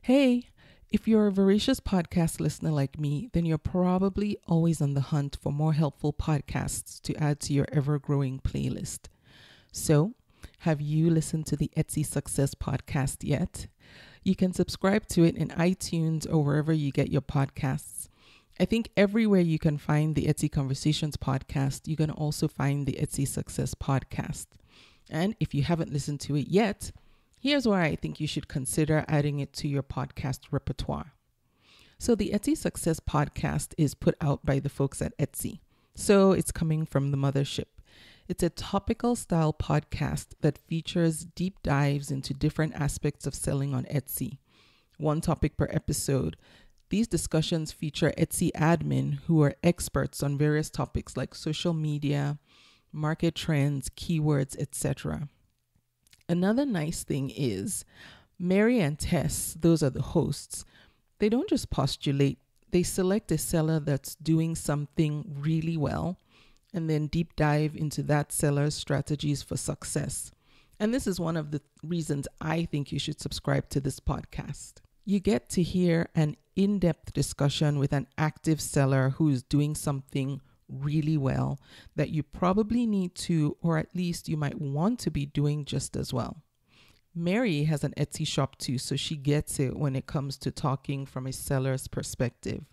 Hey, if you're a voracious podcast listener like me, then you're probably always on the hunt for more helpful podcasts to add to your ever-growing playlist. So, have you listened to the Etsy Success podcast yet? You can subscribe to it in iTunes or wherever you get your podcasts. I think everywhere you can find the Etsy Conversations podcast, you can also find the Etsy Success podcast. And if you haven't listened to it yet, here's why I think you should consider adding it to your podcast repertoire. So the Etsy Success podcast is put out by the folks at Etsy. So it's coming from the mothership. It's a topical style podcast that features deep dives into different aspects of selling on Etsy. One topic per episode. These discussions feature Etsy admin who are experts on various topics like social media, market trends, keywords, etc. Another nice thing is Mary and Tess, those are the hosts, they don't just postulate, they select a seller that's doing something really well and then deep dive into that seller's strategies for success. And this is one of the reasons I think you should subscribe to this podcast. You get to hear an in-depth discussion with an active seller who's doing something really well that you probably need to, or at least you might want to be doing just as well. Mary has an Etsy shop too, so she gets it when it comes to talking from a seller's perspective.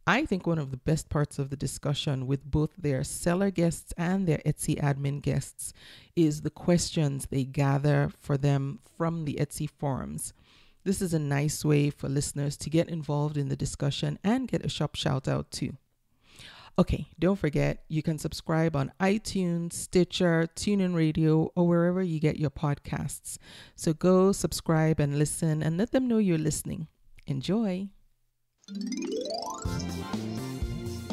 I think one of the best parts of the discussion with both their seller guests and their Etsy admin guests is the questions they gather for them from the Etsy forums. This is a nice way for listeners to get involved in the discussion and get a shop shout out too. Okay, don't forget, you can subscribe on iTunes, Stitcher, TuneIn Radio, or wherever you get your podcasts. So go subscribe and listen and let them know you're listening. Enjoy.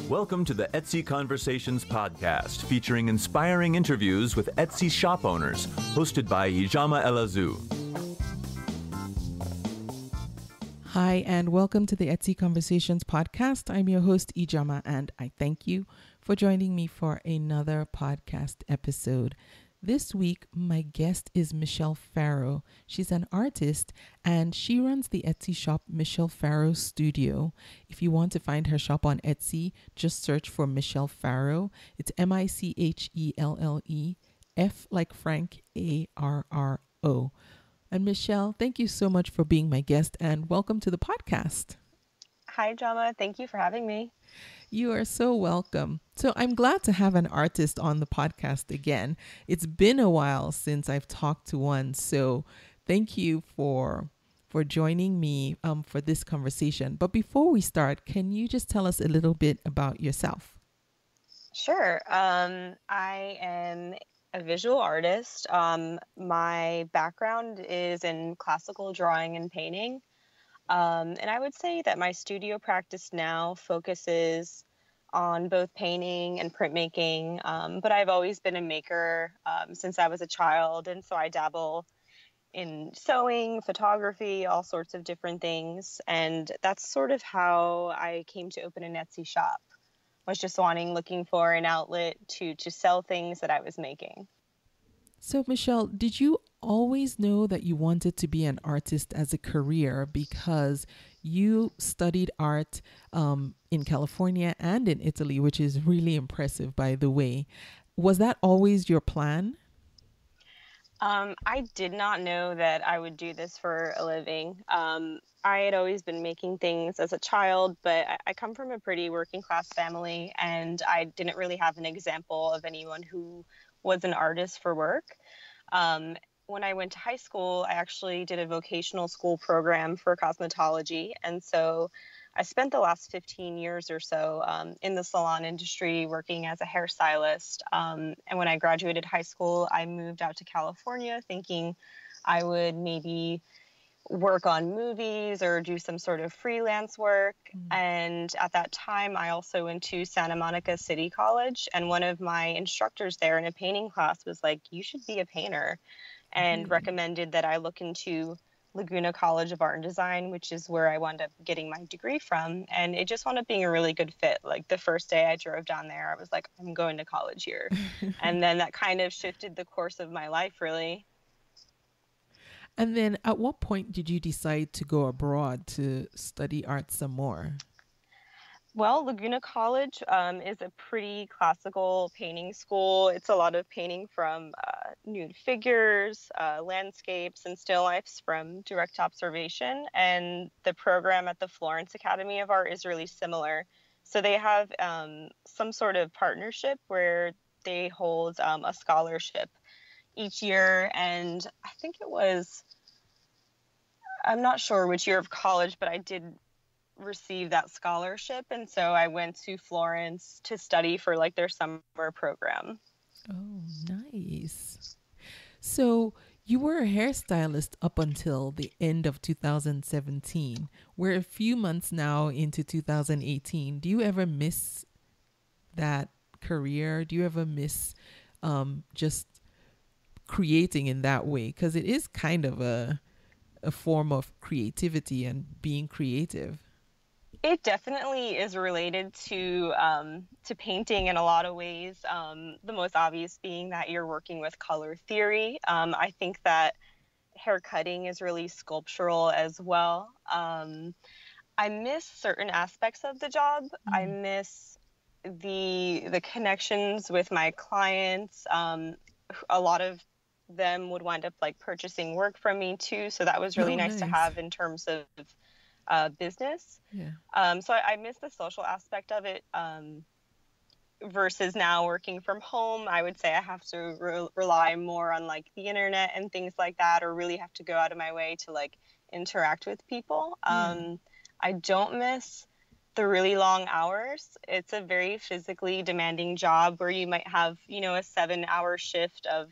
Welcome to the Etsy Conversations podcast, featuring inspiring interviews with Etsy shop owners, hosted by Ijama Elazu. Hi, and welcome to the Etsy Conversations podcast. I'm your host, Ijama, and I thank you for joining me for another podcast episode. This week, my guest is Michelle Farro. She's an artist, and she runs the Etsy shop Michelle Farro Studio. If you want to find her shop on Etsy, just search for Michelle Farro. It's Michelle, F like Frank, Arro. And Michelle, thank you so much for being my guest and welcome to the podcast. Hi, Jama. Thank you for having me. You are so welcome. So I'm glad to have an artist on the podcast again. It's been a while since I've talked to one. So thank you for joining me for this conversation. But before we start, can you just tell us a little bit about yourself? Sure. I am a visual artist. My background is in classical drawing and painting. And I would say that my studio practice now focuses on both painting and printmaking. But I've always been a maker since I was a child. And so I dabble in sewing, photography, all sorts of different things. And that's sort of how I came to open an Etsy shop. Was just looking for an outlet to sell things that I was making. So Michelle, did you always know that you wanted to be an artist as a career? Because you studied art in California and in Italy, which is really impressive, by the way. Was that always your plan? I did not know that I would do this for a living. I had always been making things as a child, but I come from a pretty working class family, and I didn't really have an example of anyone who was an artist for work. When I went to high school, I actually did a vocational school program for cosmetology, and so I spent the last 15 years or so in the salon industry working as a hairstylist. And when I graduated high school, I moved out to California thinking I would maybe work on movies or do some sort of freelance work. And at that time, I also went to Santa Monica City College. And one of my instructors there in a painting class was like, you should be a painter, and recommended that I look into Laguna College of Art and Design, which is where I wound up getting my degree from. And it just wound up being a really good fit. Like the first day I drove down there, I was like, I'm going to college here. And then that kind of shifted the course of my life, really. And then at what point did you decide to go abroad to study art some more? Well, Laguna College is a pretty classical painting school. It's a lot of painting from nude figures, landscapes, and still lifes from direct observation. And the program at the Florence Academy of Art is really similar. So they have some sort of partnership where they hold a scholarship each year. And I think it was, I'm not sure which year of college, but I did receive that scholarship, and so I went to Florence to study for like their summer program. Oh, nice. So you were a hairstylist up until the end of 2017. We're a few months now into 2018. Do you ever miss that career? Do you ever miss just creating in that way? Because it is kind of a form of creativity and being creative. It definitely is related to painting in a lot of ways. The most obvious being that you're working with color theory. I think that hair cutting is really sculptural as well. I miss certain aspects of the job. I Mm. miss the connections with my clients. A lot of them would wind up like purchasing work from me too, so that was really Oh, nice to nice. have in terms of business. Yeah. So I miss the social aspect of it. Versus now working from home, I would say I have to rely more on like the internet and things like that, or really have to go out of my way to like interact with people. Yeah. I don't miss the really long hours. It's a very physically demanding job where you might have, a 7-hour shift of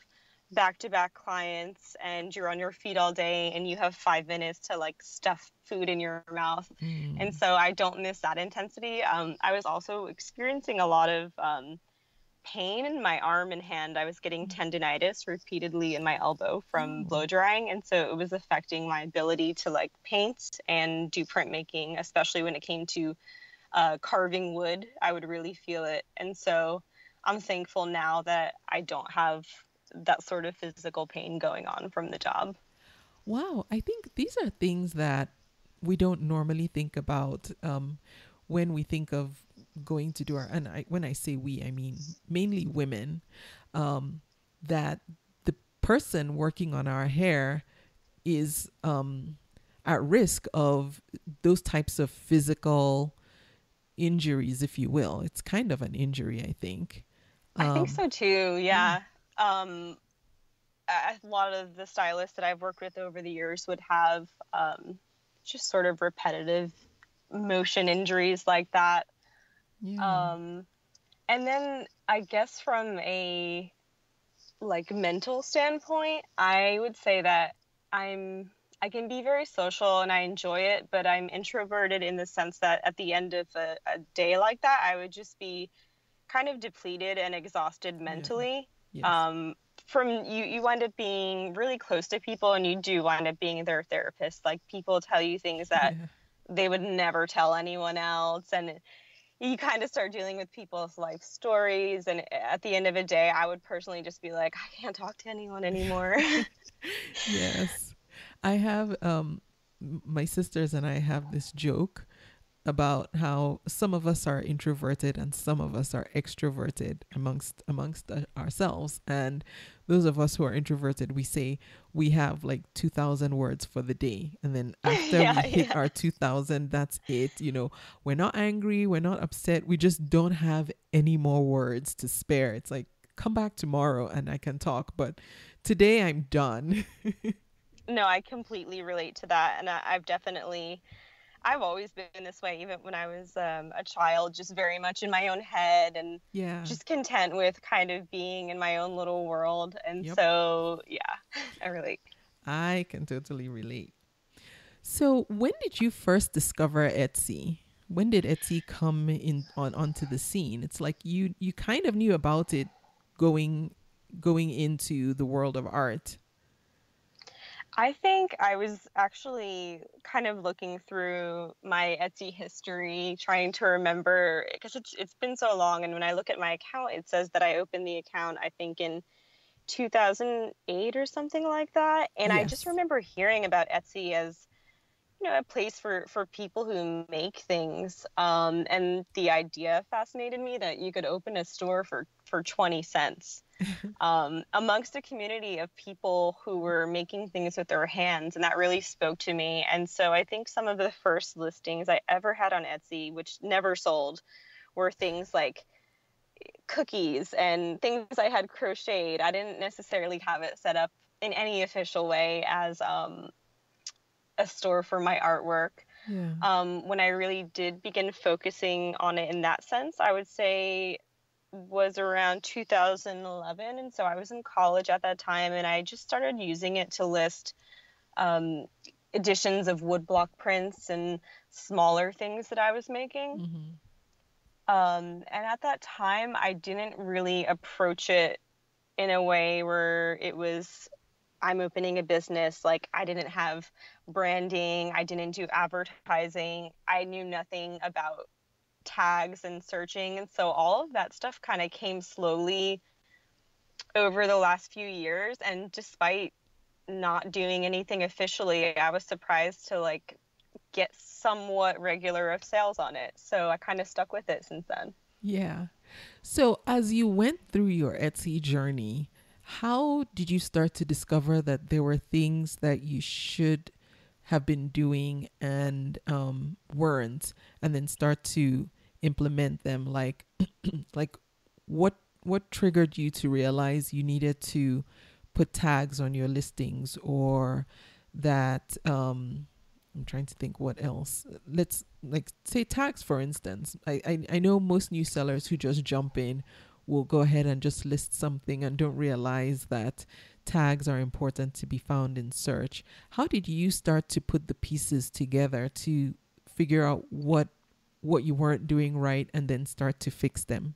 back-to-back clients, and you're on your feet all day and you have 5 minutes to like stuff food in your mouth. And Mm. so I don't miss that intensity. I was also experiencing a lot of pain in my arm and hand. I was getting tendinitis repeatedly in my elbow from Oh. blow drying, and so it was affecting my ability to like paint and do printmaking, especially when it came to carving wood. I would really feel it. And so I'm thankful now that I don't have that sort of physical pain going on from the job. Wow. I think these are things that we don't normally think about when we think of going to do our, and when I say we, I mean mainly women, that the person working on our hair is at risk of those types of physical injuries, if you will. It's kind of an injury, I think. I think Um, so too, yeah. yeah. A lot of the stylists that I've worked with over the years would have just sort of repetitive motion injuries like that. Yeah. Um, and then I guess from a like mental standpoint, I would say that I can be very social and I enjoy it, but I'm introverted in the sense that at the end of a day like that, I would just be kind of depleted and exhausted Yeah. mentally. Yes. Um, from you wind up being really close to people, and you do wind up being their therapist. Like people tell you things that Yeah. they would never tell anyone else, and you kind of start dealing with people's life stories. And at the end of a day, I would personally just be like, I can't talk to anyone anymore. Yes. I have my sisters and I have this joke about how some of us are introverted and some of us are extroverted amongst ourselves, and those of us who are introverted, we say we have like 2,000 words for the day, and then after we Yeah, hit yeah. our 2,000, that's it. We're not angry, we're not upset, we just don't have any more words to spare. It's like, come back tomorrow and I can talk, but today I'm done. No, I completely relate to that. And I've always been this way, even when I was a child, just very much in my own head and Yeah. just content with kind of being in my own little world. And Yep. so, yeah, I relate. I can totally relate. So, when did you first discover Etsy? When did Etsy come in onto the scene? It's like you kind of knew about it going going into the world of art. I think I was actually kind of looking through my Etsy history, trying to remember because it's been so long. And when I look at my account, it says that I opened the account, I think in 2008 or something like that. And I just Yes. remember hearing about Etsy as, a place for people who make things. And the idea fascinated me that you could open a store for 20 cents amongst a community of people who were making things with their hands. And that really spoke to me. And so I think some of the first listings I ever had on Etsy, which never sold, were things like cookies and things I had crocheted. I didn't necessarily have it set up in any official way as a store for my artwork. Yeah. When I really did begin focusing on it in that sense, I would say was around 2011. And so I was in college at that time, and I just started using it to list um, editions of woodblock prints and smaller things that I was making. Mm-hmm. And at that time, I didn't really approach it in a way where it was, I'm opening a business. Like, I didn't have branding. I didn't do advertising. I knew nothing about tags and searching. And so all of that stuff kind of came slowly over the last few years. And despite not doing anything officially, I was surprised to like get somewhat regular of sales on it. So I kind of stuck with it since then. Yeah. So as you went through your Etsy journey, how did you start to discover that there were things that you should have been doing and weren't, and then start to implement them? Like, like what triggered you to realize you needed to put tags on your listings, or that I'm trying to think what else. Let's like say tags, for instance. I know most new sellers who just jump in will go ahead and just list something and don't realize that tags are important to be found in search. How did you start to put the pieces together to figure out what you weren't doing right and then start to fix them?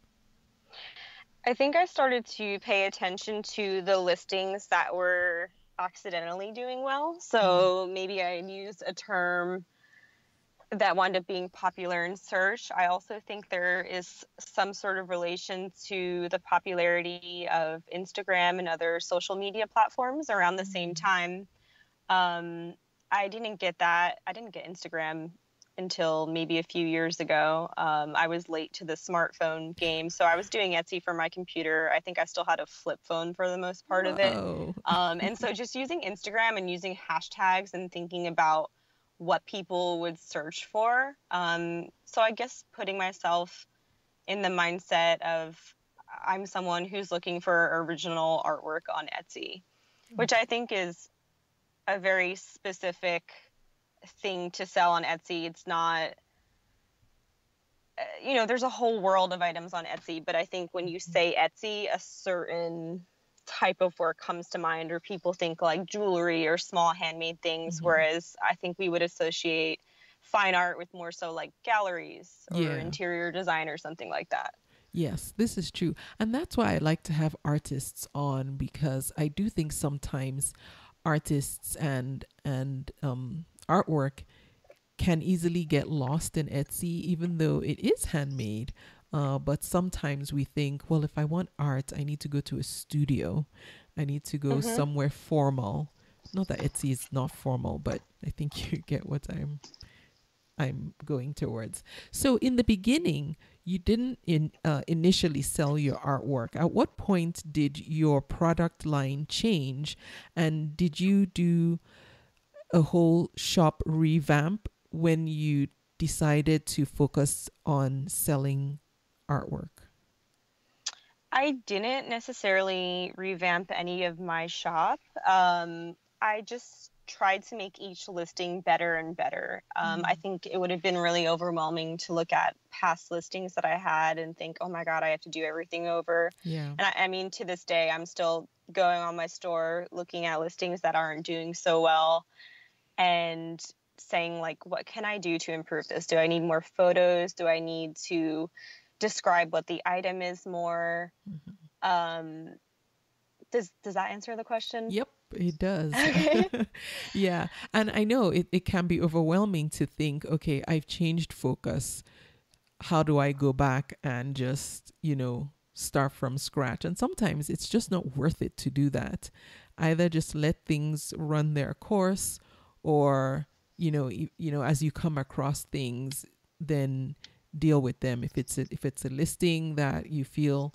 I think I started to pay attention to the listings that were accidentally doing well. So maybe I used a term that wound up being popular in search. I also think there is some sort of relation to the popularity of Instagram and other social media platforms around the same time. I didn't get that. I didn't get Instagram until maybe a few years ago. I was late to the smartphone game. So I was doing Etsy for my computer. I think I still had a flip phone for the most part of it. And so just using Instagram and using hashtags and thinking about what people would search for. So I guess putting myself in the mindset of I'm someone who's looking for original artwork on Etsy, which I think is a very specific thing to sell on Etsy. It's not, there's a whole world of items on Etsy, but I think when you say Etsy, a certain type of work comes to mind, or people think like jewelry or small handmade things, whereas I think we would associate fine art with more so like galleries or interior design or something like that. Yes, this is true. And that's why I like to have artists on, because I do think sometimes artists and artwork can easily get lost in Etsy, even though it is handmade. But sometimes we think, well, if I want art, I need to go to a studio. I need to go somewhere formal. Not that Etsy is not formal, but I think you get what I'm going towards. So in the beginning, you didn't initially sell your artwork. At what point did your product line change? And did you do a whole shop revamp when you decided to focus on selling artwork? I didn't necessarily revamp any of my shop. I just tried to make each listing better and better. I think it would have been really overwhelming to look at past listings that I had and think, oh my God, I have to do everything over. Yeah. And I mean, to this day, I'm still going on my store, looking at listings that aren't doing so well and saying like, what can I do to improve this? Do I need more photos? Do I need to describe what the item is more? Does that answer the question? Yep, it does. Okay. Yeah. And I know it can be overwhelming to think, okay, I've changed focus. How do I go back and just, start from scratch. And sometimes it's just not worth it to do that. Either just let things run their course, or, as you come across things, then deal with them. If it's a listing that you feel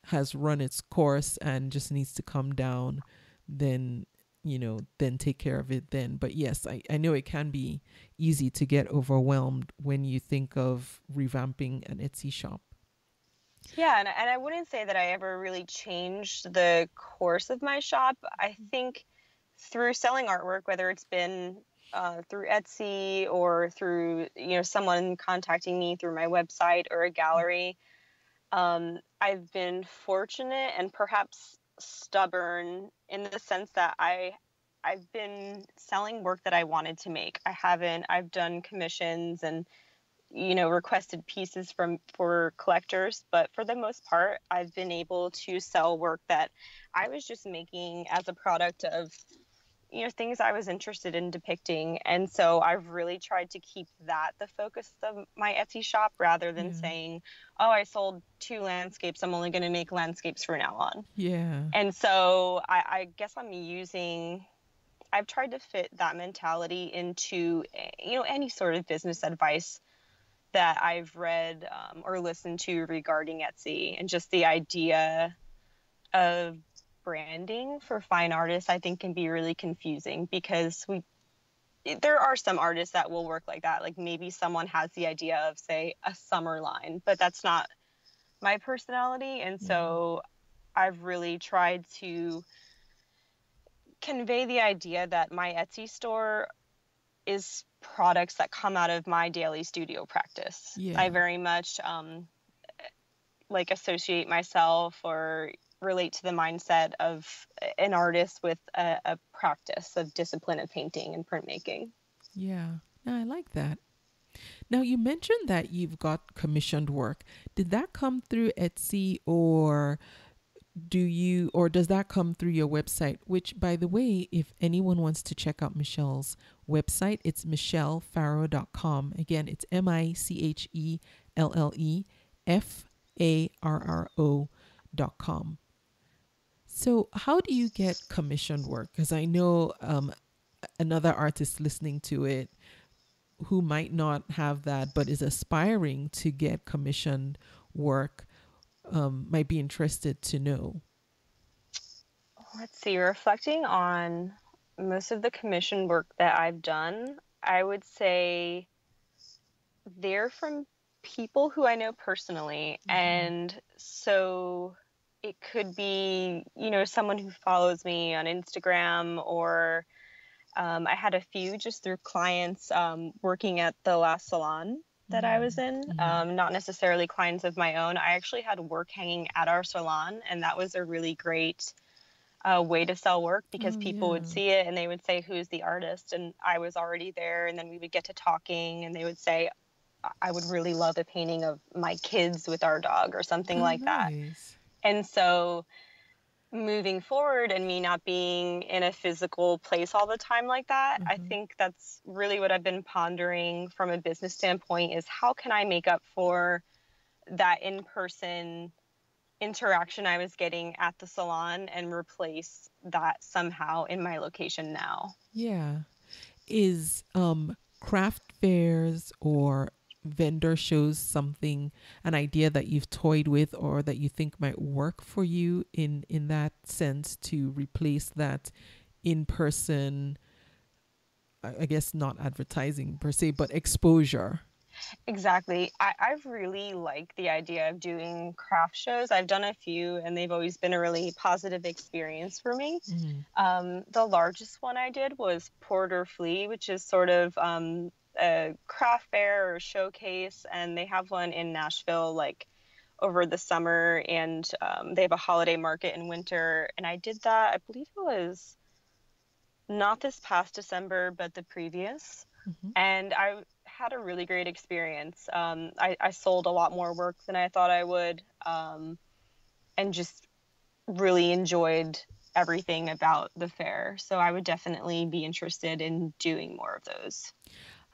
has run its course and just needs to come down, then then take care of it then. But yes, I know it can be easy to get overwhelmed when you think of revamping an Etsy shop. Yeah, and I wouldn't say that I ever really changed the course of my shop. I think through selling artwork, whether it's been through Etsy or through someone contacting me through my website or a gallery, I've been fortunate and perhaps stubborn in the sense that I've been selling work that I wanted to make. I've done commissions and requested pieces for collectors, but for the most part, I've been able to sell work that I was just making as a product of things I was interested in depicting. And so I've really tried to keep that the focus of my Etsy shop, rather than saying, oh, I sold 2 landscapes, I'm only going to make landscapes from now on. Yeah. And so I guess I've tried to fit that mentality into any sort of business advice that I've read or listened to regarding Etsy. And just the idea of branding for fine artists, I think, can be really confusing, because there are some artists that will work like that. Like maybe someone has the idea of, say, a summer line, but that's not my personality. And so I've really tried to convey the idea that my Etsy store is products that come out of my daily studio practice. Yeah. I very much associate myself or relate to the mindset of an artist with a practice of discipline of painting and printmaking. Yeah, no, I like that. Now, you mentioned that you've got commissioned work. Did that come through Etsy, or does that come through your website? Which, by the way, if anyone wants to check out Michelle's website, it's michellefarro.com. Again, it's MICHELLEFARRO.com. So how do you get commissioned work? Because I know another artist listening to it who might not have that but is aspiring to get commissioned work might be interested to know. Let's see, reflecting on most of the commission work that I've done, I would say they're from people who I know personally. And so it could be, someone who follows me on Instagram, or I had a few just through clients working at the last salon that I was in, not necessarily clients of my own. I actually had work hanging at our salon, and that was a really great way to sell work, because people would see it and they would say, who's the artist? And I was already there, and then we would get to talking, and they would say, I would really love a painting of my kids with our dog or something like that. And so moving forward, and me not being in a physical place all the time like that, I think that's really what I've been pondering from a business standpoint, is how can I make up for that in-person interaction I was getting at the salon and replace that somehow in my location now. Yeah. Is craft fairs or vendor shows an idea that you've toyed with, or that you think might work for you in that sense, to replace that in-person, I guess not advertising per se, but exposure? Exactly. I've really liked the idea of doing craft shows. I've done a few, and they've always been a really positive experience for me. The largest one I did was Porter Flea, which is sort of a craft fair or showcase, and they have one in Nashville over the summer, and they have a holiday market in winter. And I did that, I believe it was not this past December, but the previous. And I had a really great experience. I sold a lot more work than I thought I would, and just really enjoyed everything about the fair. So I would definitely be interested in doing more of those.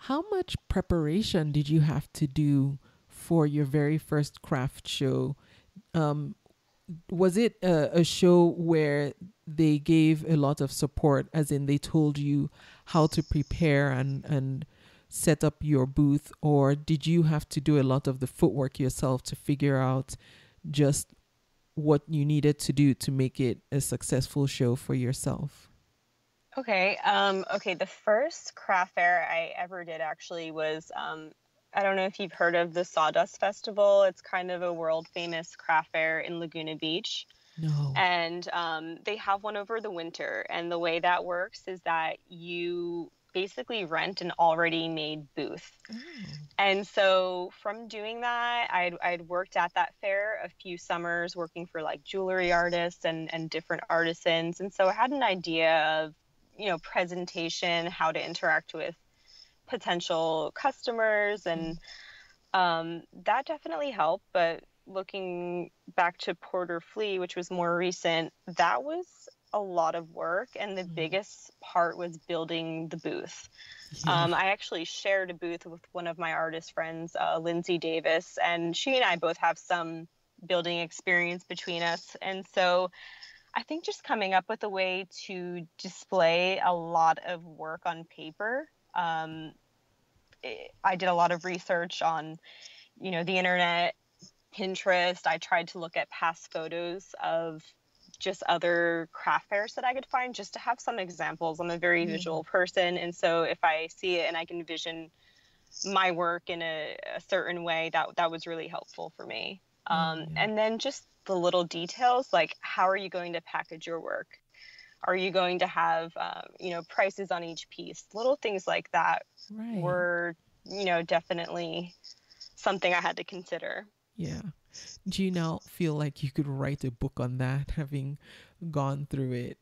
How much preparation did you have to do for your very first craft show? was it a show where they gave a lot of support, as in they told you how to prepare and set up your booth, or did you have to do a lot of the footwork yourself to figure out just what you needed to do to make it a successful show for yourself? Okay. The first craft fair I ever did actually was, I don't know if you've heard of the Sawdust Festival. It's kind of a world famous craft fair in Laguna Beach. No. And they have one over the winter. And the way that works is that you basically rent an already made booth. Oh. And so from doing that, I'd worked at that fair a few summers working for like jewelry artists and different artisans. And so I had an idea of, presentation, how to interact with potential customers, and that definitely helped. But looking back to Porter Flea, which was more recent, that was a lot of work, and the biggest part was building the booth. I actually shared a booth with one of my artist friends, Lindsay Davis, and she and I both have some building experience between us. And so I think just coming up with a way to display a lot of work on paper. I did a lot of research on, the internet, Pinterest. I tried to look at past photos of just other craft fairs that I could find, just to have some examples. I'm a very visual person. And so if I see it and I can envision my work in a certain way, that was really helpful for me. And then just the little details, like how are you going to package your work? Are you going to have, prices on each piece? Little things like that were, definitely something I had to consider. Yeah. Do you now feel like you could write a book on that, having gone through it?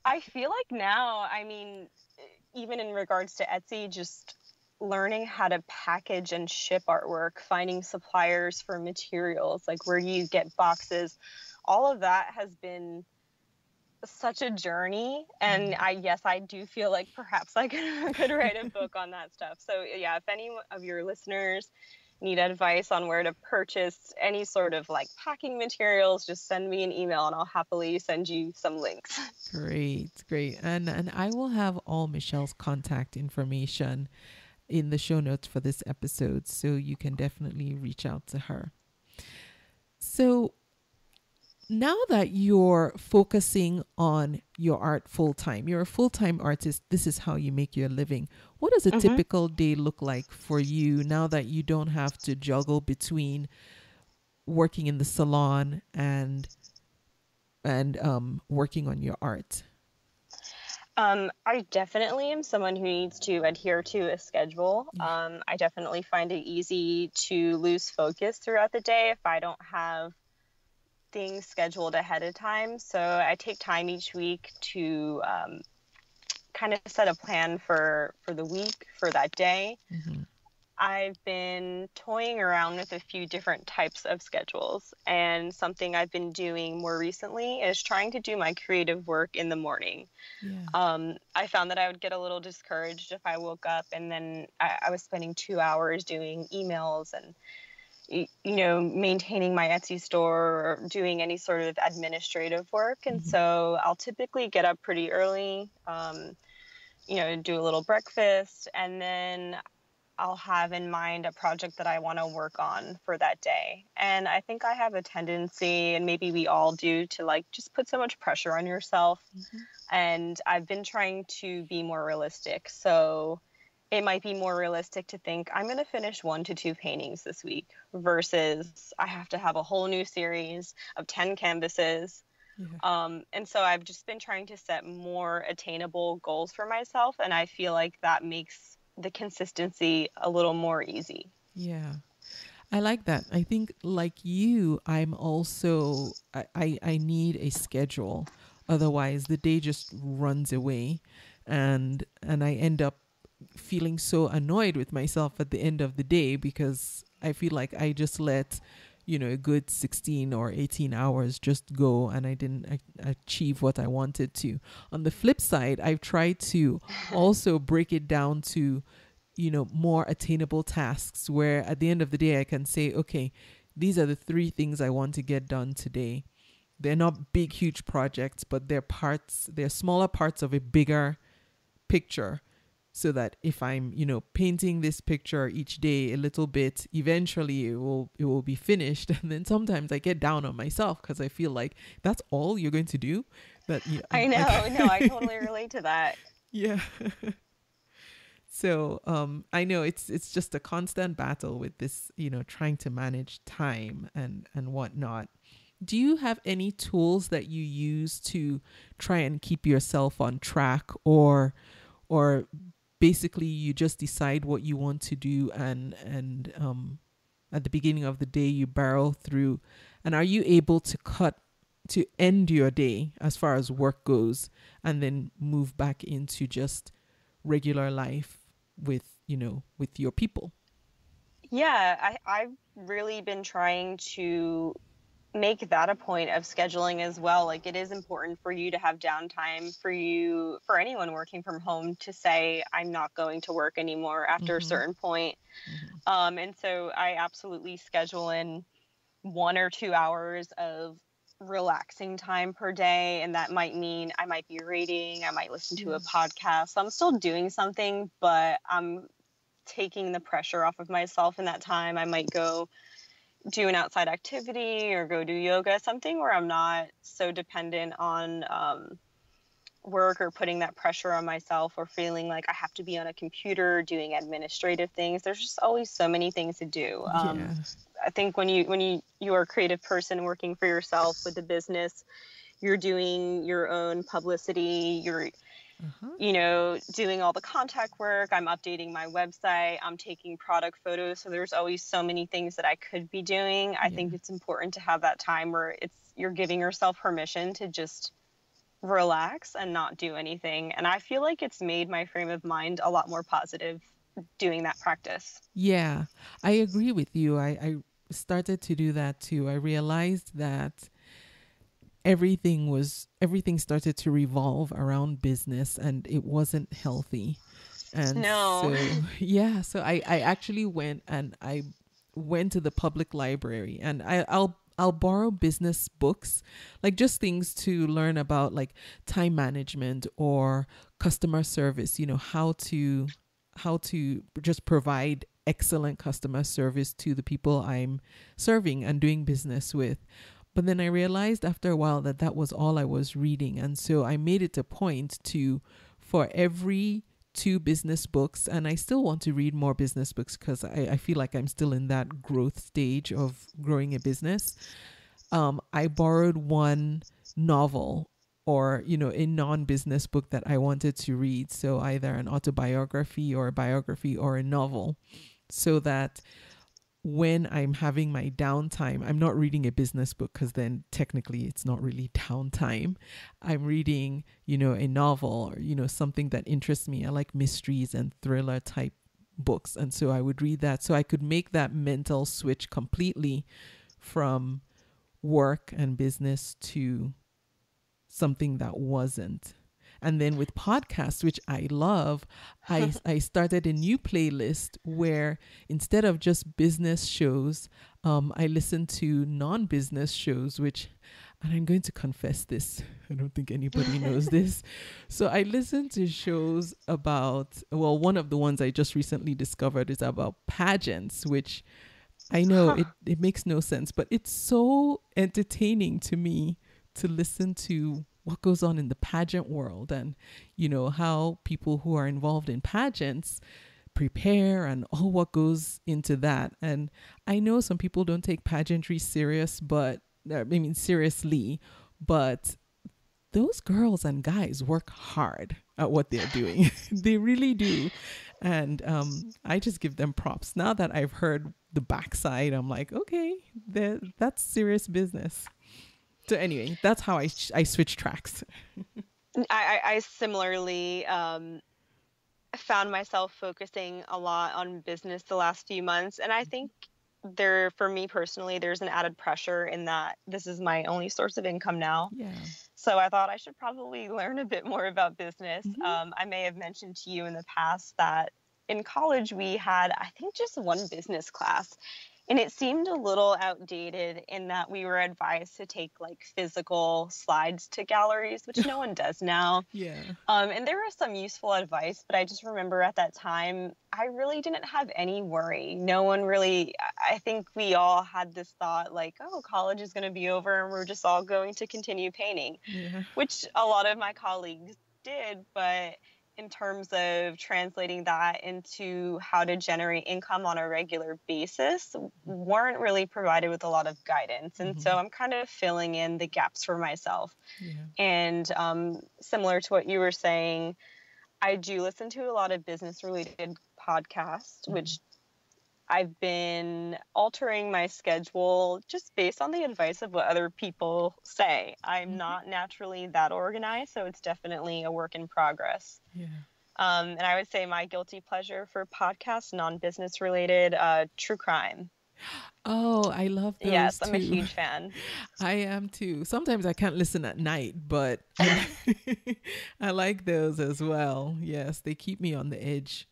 I feel like now, even in regards to Etsy, just learning how to package and ship artwork, finding suppliers for materials, like where do you get boxes, all of that has been such a journey. And I do feel like perhaps I could write a book on that stuff. So yeah, if any of your listeners need advice on where to purchase any sort of like packing materials, just send me an email and I'll happily send you some links. Great. And I will have all Michelle's contact information in the show notes for this episode, so you can definitely reach out to her. So now that you're focusing on your art full-time, you're a full-time artist, this is how you make your living. What does a typical day look like for you now that you don't have to juggle between working in the salon and working on your art? I definitely am someone who needs to adhere to a schedule. I definitely find it easy to lose focus throughout the day if I don't have things scheduled ahead of time. So I take time each week to kind of set a plan for the week, for that day. I've been toying around with a few different types of schedules, and something I've been doing more recently is trying to do my creative work in the morning. I found that I would get a little discouraged if I woke up and then I was spending 2 hours doing emails and maintaining my Etsy store or doing any sort of administrative work. And so I'll typically get up pretty early, do a little breakfast, and then I'll have in mind a project that I want to work on for that day. And I think I have a tendency, and maybe we all do, to like just put so much pressure on yourself. And I've been trying to be more realistic. So it might be more realistic to think I'm going to finish 1 to 2 paintings this week versus I have to have a whole new series of 10 canvases. And so I've just been trying to set more attainable goals for myself. And I feel like that makes the consistency a little more easy. Yeah. I like that. I think like you, I'm also, I need a schedule. Otherwise the day just runs away and I end up feeling so annoyed with myself at the end of the day because I feel like I just let, a good 16 or 18 hours just go and I didn't achieve what I wanted to. On the flip side, I've tried to also break it down to, more attainable tasks where at the end of the day I can say, okay, these are the 3 things I want to get done today. They're not big, huge projects, but they're smaller parts of a bigger picture, so that if I'm, painting this picture each day a little bit, eventually it will be finished. And then sometimes I get down on myself because I feel like that's all you're going to do. I know. Like, No, I totally relate to that. yeah. So I know it's just a constant battle with this, trying to manage time and whatnot. Do you have any tools that you use to try and keep yourself on track, or basically you just decide what you want to do, and at the beginning of the day you barrel through? And are you able to end your day as far as work goes and then move back into just regular life with your people? Yeah, I've really been trying to make that a point of scheduling as well. Like, it is important for you to have downtime, for anyone working from home, to say, I'm not going to work anymore after a Mm-hmm. certain point. Mm-hmm. And so I absolutely schedule in 1 or 2 hours of relaxing time per day. And that might mean I might be reading, I might listen to a podcast. So I'm still doing something, but I'm taking the pressure off of myself in that time. I might go do an outside activity or go do yoga, something where I'm not so dependent on work, or putting that pressure on myself, or feeling like I have to be on a computer doing administrative things. There's just always so many things to do. Yeah. I think when you are a creative person working for yourself with a business, you're doing your own publicity, you're doing all the contact work. I'm updating my website. I'm taking product photos. So there's always so many things that I could be doing. I think it's important to have that time where you're giving yourself permission to just relax and not do anything. And I feel like it's made my frame of mind a lot more positive doing that practice. Yeah, I agree with you. I started to do that too. I realized that everything started to revolve around business, and it wasn't healthy. And No. so I actually went to the public library, and I'll borrow business books, like just things to learn about, like time management or customer service, how to just provide excellent customer service to the people I'm serving and doing business with. But then I realized after a while that was all I was reading. And so I made it a point for every 2 business books, and I still want to read more business books because I feel like I'm still in that growth stage of growing a business. I borrowed 1 novel, or, a non-business book that I wanted to read. So either an autobiography or a biography or a novel, so that when I'm having my downtime, I'm not reading a business book because then technically it's not really downtime. I'm reading, a novel, or, something that interests me. I like mysteries and thriller type books. And so I would read that so I could make that mental switch completely from work and business to something that wasn't. And then with podcasts, which I love, I started a new playlist where instead of just business shows, I listen to non-business shows, and I'm going to confess this, I don't think anybody knows this. So I listen to shows about, one of the ones I just recently discovered is about pageants, which I know it makes no sense, but it's so entertaining to me to listen to what goes on in the pageant world, and how people who are involved in pageants prepare, and all what goes into that. And I know some people don't take pageantry seriously, but those girls and guys work hard at what they're doing. They really do. And I just give them props. Now that I've heard the backside, I'm like, okay, that's serious business. So anyway, that's how I switch tracks. I similarly found myself focusing a lot on business the last few months. And I think for me personally, there's an added pressure in that this is my only source of income now. Yeah. So I thought I should probably learn a bit more about business. Mm-hmm. I may have mentioned to you in the past that in college we had, I think, just 1 business class. And it seemed a little outdated in that we were advised to take like physical slides to galleries, which no one does now. Yeah. And there was some useful advice, but I just remember at that time, I really didn't have any worry. No one really, I think we all had this thought like, oh, college is going to be over and we're just all going to continue painting, Yeah. which a lot of my colleagues did. But in terms of translating that into how to generate income on a regular basis, weren't really provided with a lot of guidance. And so I'm kind of filling in the gaps for myself. Yeah. And similar to what you were saying, I do listen to a lot of business related podcasts, which I've been altering my schedule just based on the advice of what other people say. I'm not naturally that organized, so it's definitely a work in progress. Yeah. And I would say my guilty pleasure for podcasts, non-business related, true crime. Oh, I love those Yes, too. I'm a huge fan. I am too. Sometimes I can't listen at night, but I like those as well. Yes, they keep me on the edge.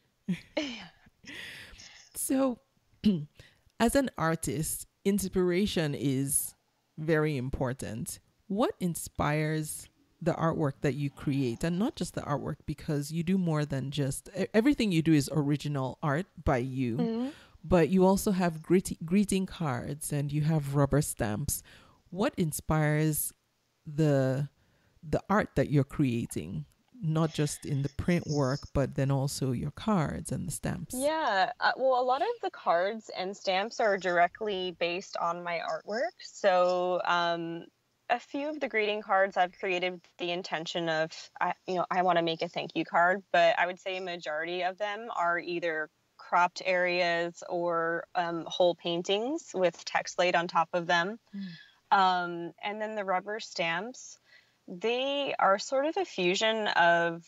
So, as an artist, inspiration is very important. What inspires the artwork that you create? And not just the artwork, because you do more than just everything you do is original art by you, but you also have greeting cards and you have rubber stamps. What inspires the art that you're creating? Not just in the print work, but then also your cards and the stamps. Yeah, well, a lot of the cards and stamps are directly based on my artwork. So a few of the greeting cards I've created with the intention of, I want to make a thank you card, but I would say a majority of them are either cropped areas or whole paintings with text laid on top of them. And then the rubber stamps, they are sort of a fusion of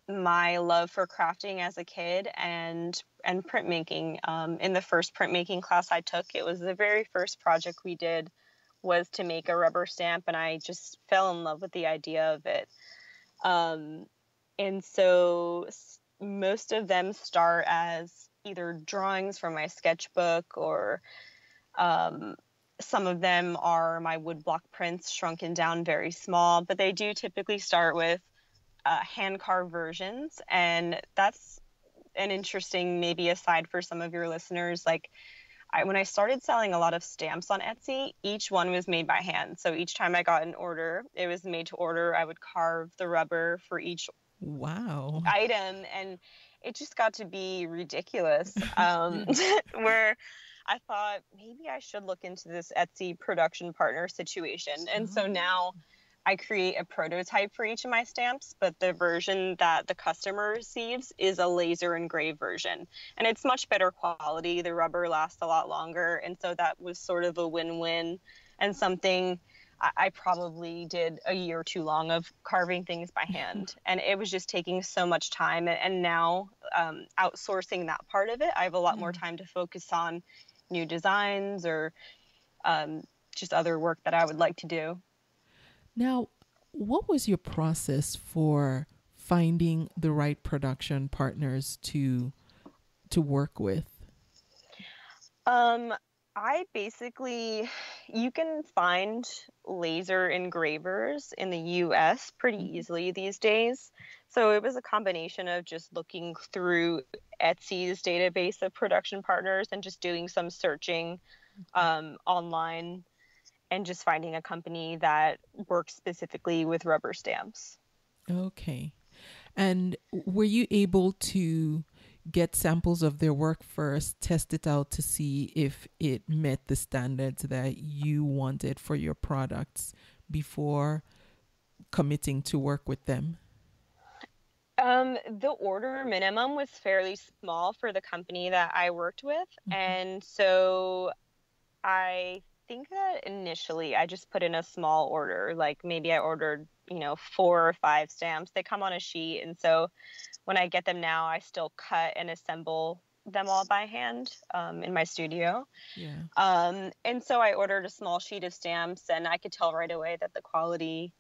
my love for crafting as a kid and printmaking. In the first printmaking class I took, it was the very first project we did was to make a rubber stamp, and I just fell in love with the idea of it. And so most of them start as either drawings from my sketchbook or some of them are my woodblock prints shrunken down very small, but they do typically start with hand-carved versions. And that's an interesting maybe aside for some of your listeners. Like when I started selling a lot of stamps on Etsy, each one was made by hand. So each time I got an order, it was made to order. I would carve the rubber for each item, and it just got to be ridiculous. Where I thought maybe I should look into this Etsy production partner situation. And so now I create a prototype for each of my stamps, but the version that the customer receives is a laser engraved version. And it's much better quality. The rubber lasts a lot longer. And so that was sort of a win-win, and something I probably did a year too long of carving things by hand. And it was just taking so much time. And now outsourcing that part of it, I have a lot more time to focus on new designs or just other work that I would like to do. Now, what was your process for finding the right production partners to work with? You can find laser engravers in the US pretty easily these days. So it was a combination of just looking through Etsy's database of production partners and just doing some searching online and just finding a company that works specifically with rubber stamps. Okay. And were you able to get samples of their work first, test it out to see if it met the standards that you wanted for your products before committing to work with them? The order minimum was fairly small for the company that I worked with. And so I think that initially I just put in a small order, like maybe I ordered, 4 or 5 stamps. They come on a sheet. And so when I get them now, I still cut and assemble them all by hand in my studio. Yeah. And so I ordered a small sheet of stamps, and I could tell right away that the quality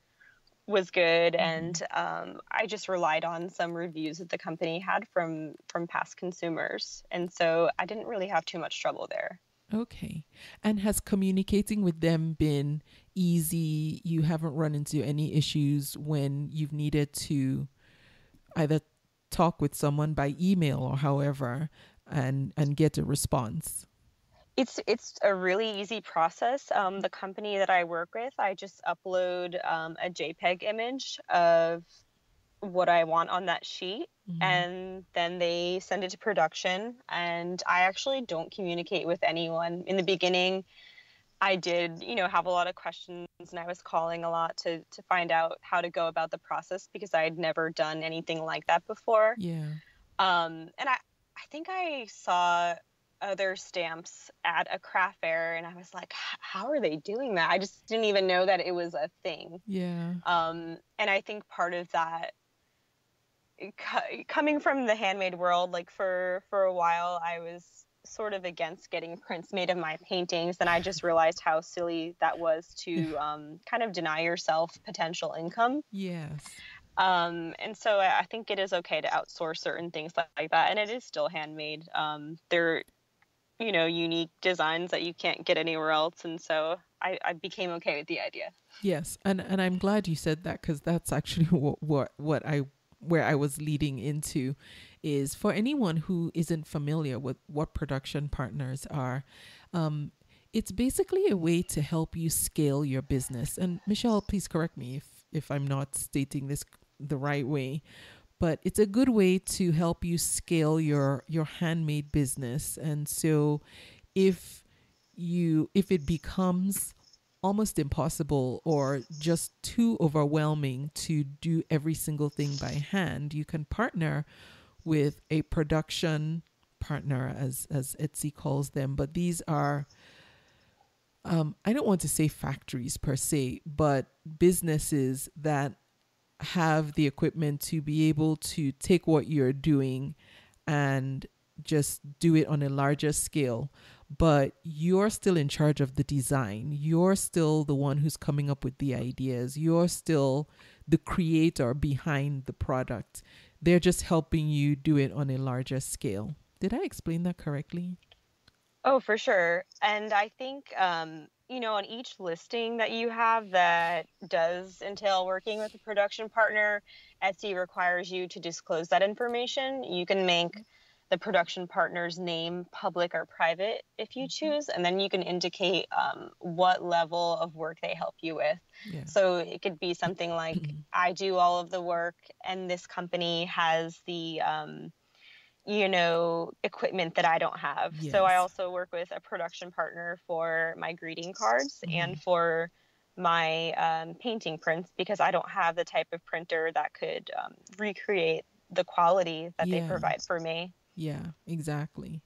was good. And I just relied on some reviews that the company had from past consumers. And so I didn't really have too much trouble there. Okay. And has communicating with them been easy? You haven't run into any issues when you've needed to either talk with someone by email or however and get a response? It's a really easy process. The company that I work with, I just upload a JPEG image of what I want on that sheet, Mm-hmm. and then they send it to production. And I actually don't communicate with anyone. In the beginning, I did, have a lot of questions, and I was calling a lot to find out how to go about the process because I had never done anything like that before. Yeah. And I think I saw other stamps at a craft fair, and I was like, how are they doing that? I just didn't even know that it was a thing. Yeah. And I think part of that, coming from the handmade world, like for a while, I was sort of against getting prints made of my paintings, and I just realized how silly that was Yeah. to kind of deny yourself potential income. Yes. And so I think it is okay to outsource certain things like that, and it is still handmade. They're, unique designs that you can't get anywhere else, and so I became okay with the idea. Yes. And I'm glad you said that because that's actually what I where I was leading into is for anyone who isn't familiar with what production partners are. Um, it's basically a way to help you scale your business. And Michelle, please correct me if I'm not stating this the right way, but it's a good way to help you scale your handmade business. And so if if it becomes almost impossible or just too overwhelming to do every single thing by hand, you can partner with a production partner, as Etsy calls them. But these are, I don't want to say factories per se, but businesses that have the equipment to be able to take what you're doing and just do it on a larger scale. But you're still in charge of the design. You're still the one who's coming up with the ideas. You're still the creator behind the product. They're just helping you do it on a larger scale. Did I explain that correctly? Oh, for sure. And I think, on each listing that you have that does entail working with a production partner, Etsy requires you to disclose that information. You can make the production partner's name public or private if you choose, and then you can indicate what level of work they help you with. Yeah. So it could be something like, I do all of the work, and this company has the equipment that I don't have. So I Yes. also work with a production partner for my greeting cards Mm-hmm. and for my painting prints, because I don't have the type of printer that could recreate the quality that they Yeah. provide for me. Yeah, exactly.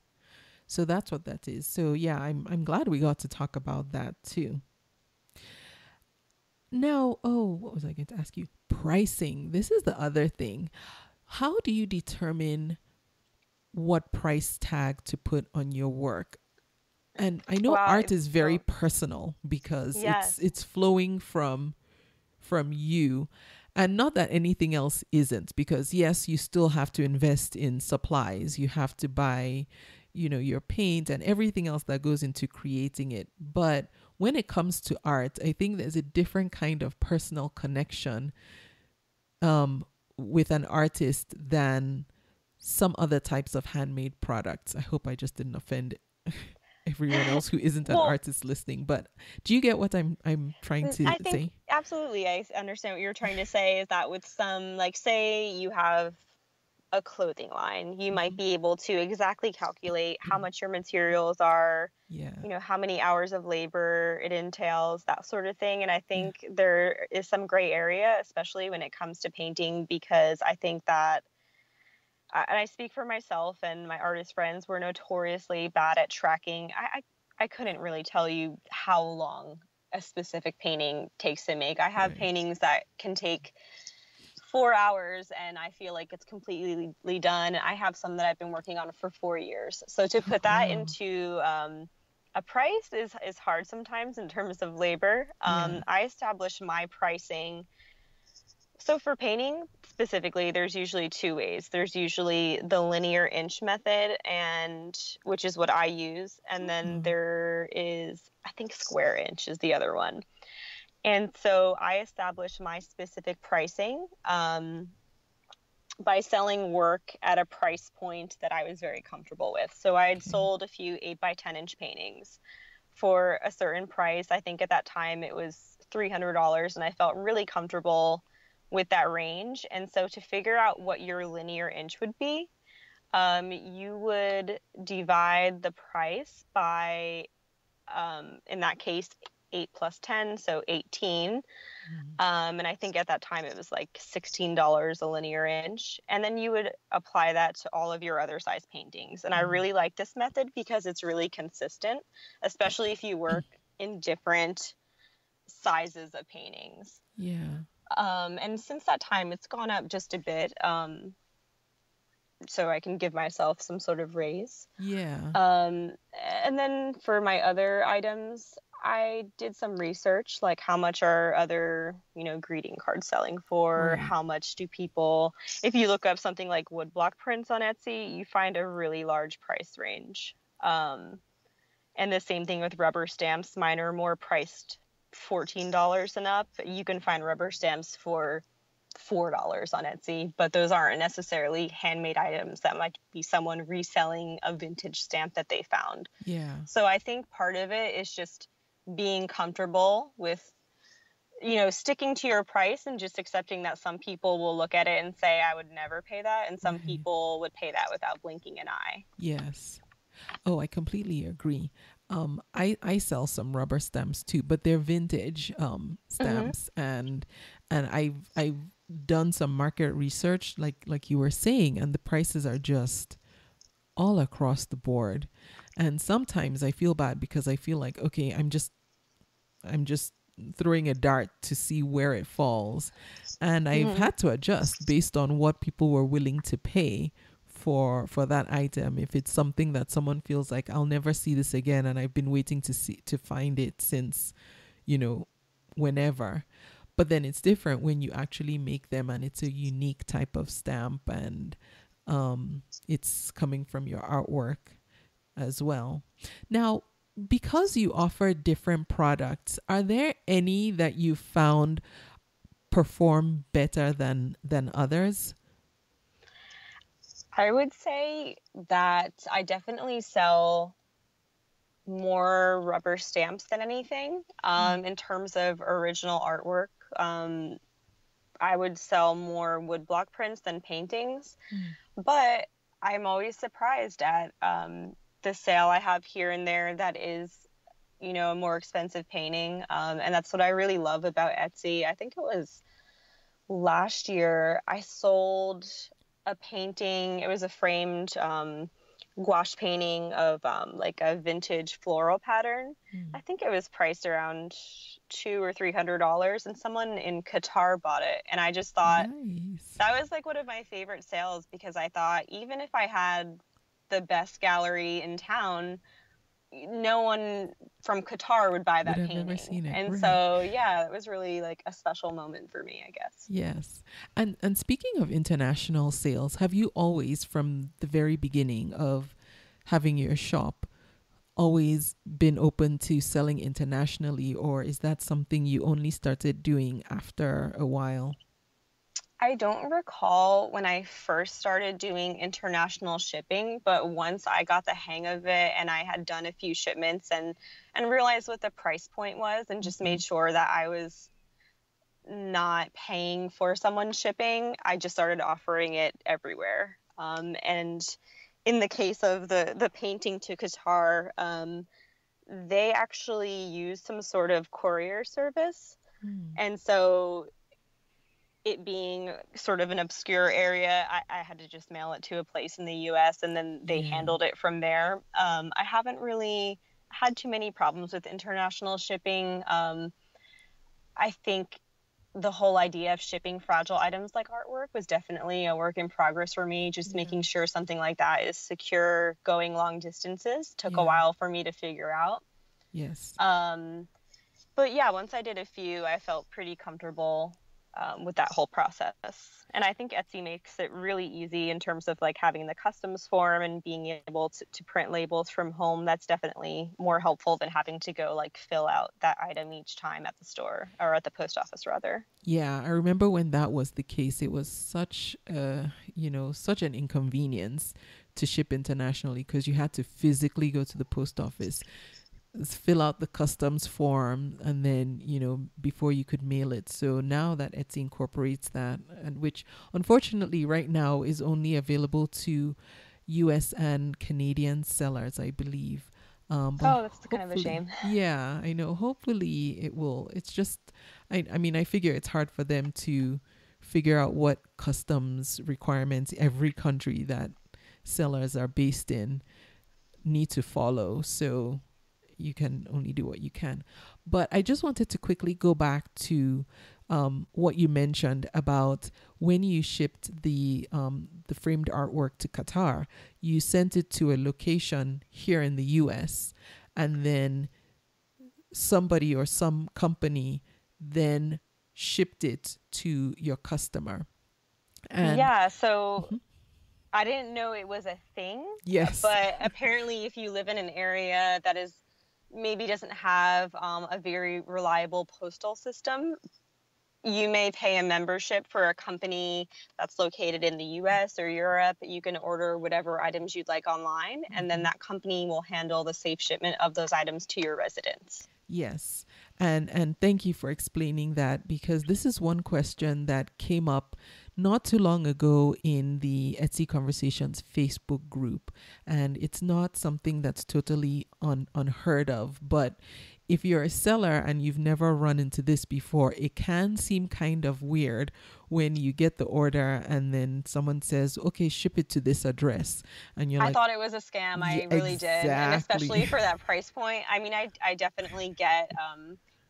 So that's what that is. So yeah, I'm glad we got to talk about that too. Now, oh, what was I going to ask you? Pricing. This is the other thing. How do you determine what price tag to put on your work? And I know Wow, art it's is very so, personal because yes. it's flowing from you, and not that anything else isn't, because yes, you still have to invest in supplies. You have to buy, your paint and everything else that goes into creating it. But when it comes to art, I think there's a different kind of personal connection with an artist than some other types of handmade products. I hope I just didn't offend everyone else who isn't an Well, artist listening. But do you get what I'm trying to I think say? absolutely I understand what you're trying to say, is that with some, like, say you have a clothing line, you might be able to exactly calculate how much your materials are, Yeah. how many hours of labor it entails, that sort of thing. And I Yeah. think there is some gray area, especially when it comes to painting, because I think that, and I speak for myself and my artist friends, we're notoriously bad at tracking. I couldn't really tell you how long a specific painting takes to make. I have Right. paintings that can take 4 hours and I feel like it's completely done. I have some that I've been working on for 4 years. So to Oh, put that wow. into a price is hard sometimes in terms of labor. Yeah. I establish my pricing So for painting specifically, there's usually two ways. There's usually the linear inch method, and which is what I use, and then Mm. there is, I think, square inch is the other one. And so I established my specific pricing by selling work at a price point that I was very comfortable with. So I had Okay. sold a few 8 by 10 inch paintings for a certain price. I think at that time it was $300, and I felt really comfortable with that range. And so to figure out what your linear inch would be, you would divide the price by, in that case, 8 plus 10, so 18. Mm. And I think at that time it was like $16 a linear inch. And then you would apply that to all of your other size paintings. And I Mm. really like this method because it's really consistent, especially if you work in different sizes of paintings. Yeah. And since that time, it's gone up just a bit. So I can give myself some sort of raise. Yeah. And then for my other items, I did some research, like how much are other, greeting cards selling for? Right. How much do people, if you look up something like woodblock prints on Etsy, you find a really large price range. And the same thing with rubber stamps. Mine are more priced $14 and up. You can find rubber stamps for $4 on Etsy, but those aren't necessarily handmade items. That might be someone reselling a vintage stamp that they found. Yeah. So I think part of it is just being comfortable with, sticking to your price and just accepting that some people will look at it and say, I would never pay that. And some Right. people would pay that without blinking an eye. Yes. Oh, I completely agree. I sell some rubber stamps too, but they're vintage stamps, and I've done some market research, like you were saying, and the prices are just all across the board. And sometimes I feel bad because I feel like, okay, I'm just throwing a dart to see where it falls, and I've had to adjust based on what people were willing to pay for that item. If it's something that someone feels like, I'll never see this again, and I've been waiting to find it since, whenever. But then it's different when you actually make them and it's a unique type of stamp, and it's coming from your artwork as well. Now, because you offer different products, are there any that you found perform better than others? I would say that I definitely sell more rubber stamps than anything. In terms of original artwork, I would sell more woodblock prints than paintings. But I'm always surprised at the sale I have here and there that is, a more expensive painting. And that's what I really love about Etsy. I think it was last year I sold a painting. It was a framed gouache painting of like a vintage floral pattern. I think it was priced around $200 or $300, and someone in Qatar bought it. And I just thought Nice. that was like one of my favorite sales, because I thought even if I had the best gallery in town, no one from Qatar would buy Would that have painting. never seen it. And Right. so, yeah, it was really like a special moment for me, I guess. Yes. And speaking of international sales, have you always, from the very beginning of having your shop, always been open to selling internationally, or is that something you only started doing after a while? I don't recall when I first started doing international shipping, but once I got the hang of it and I had done a few shipments and realized what the price point was, and just made sure that I was not paying for someone shipping, I just started offering it everywhere. And in the case of the painting to Qatar, they actually used some sort of courier service. And so, it being sort of an obscure area, I had to just mail it to a place in the US, and then they handled it from there. I haven't really had too many problems with international shipping. I think the whole idea of shipping fragile items like artwork was definitely a work in progress for me. Just making sure something like that is secure going long distances took a while for me to figure out. Yes. But yeah, once I did a few, I felt pretty comfortable with that whole process. And I think Etsy makes it really easy in terms of like having the customs form and being able to print labels from home. That's definitely more helpful than having to go like fill out that item each time at the store or at the post office rather. Yeah, I remember when that was the case. It was such such an inconvenience to ship internationally because you had to physically go to the post office, fill out the customs form, and then before you could mail it. So now that Etsy incorporates that, and which unfortunately right now is only available to US and Canadian sellers, I believe. But Oh, that's kind of a shame. yeah, I know, hopefully it will. It's just I mean, I figure it's hard for them to figure out what customs requirements every country that sellers are based in need to follow. So you can only do what you can. But I just wanted to quickly go back to what you mentioned about when you shipped the framed artwork to Qatar. You sent it to a location here in the U.S. and then somebody or some company then shipped it to your customer. And yeah, so I didn't know it was a thing. Yes. But apparently if you live in an area that is maybe doesn't have a very reliable postal system, you may pay a membership for a company that's located in the US or Europe. You can order whatever items you'd like online, and then that company will handle the safe shipment of those items to your residence. Yes. And thank you for explaining that, because this is one question that came up not too long ago in the Etsy Conversations Facebook group. And it's not something that's totally unheard of, but if you're a seller and you've never run into this before, it can seem kind of weird when you get the order and then someone says, okay, ship it to this address. And you're I thought it was a scam. I really did. And especially for that price point. I mean, I definitely get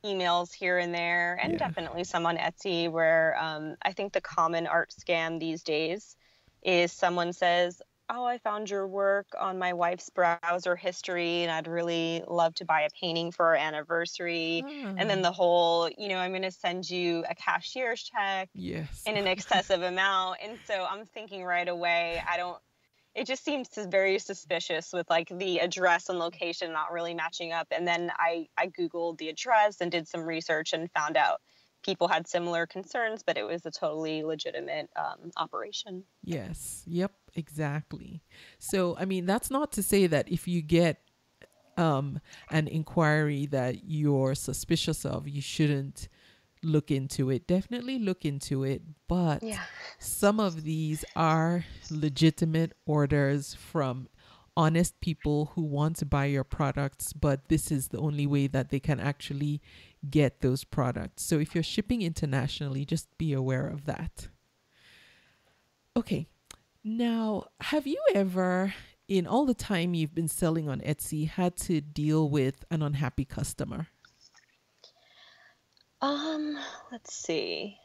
emails here and there, and definitely some on Etsy where I think the common art scam these days is someone says, oh, I found your work on my wife's browser history and I'd really love to buy a painting for our anniversary. And then the whole, I'm going to send you a cashier's check in an excessive amount. And so I'm thinking right away, it just seems very suspicious with like the address and location not really matching up. And then I Googled the address and did some research and found out people had similar concerns, but it was a totally legitimate operation. Yes. Yep. Exactly. So, I mean, that's not to say that if you get an inquiry that you're suspicious of, you shouldn't look into it. Definitely look into it. But some of these are legitimate orders from honest people who want to buy your products, but this is the only way that they can actually get those products. So if you're shipping internationally, just be aware of that. Okay. Now, have you ever, in all the time you've been selling on Etsy, had to deal with an unhappy customer? Let's see.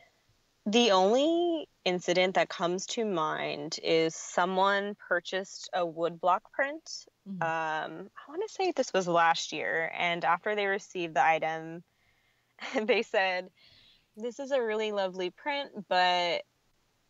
The only incident that comes to mind is someone purchased a woodblock print. I want to say this was last year, and after they received the item, they said, "This is a really lovely print, but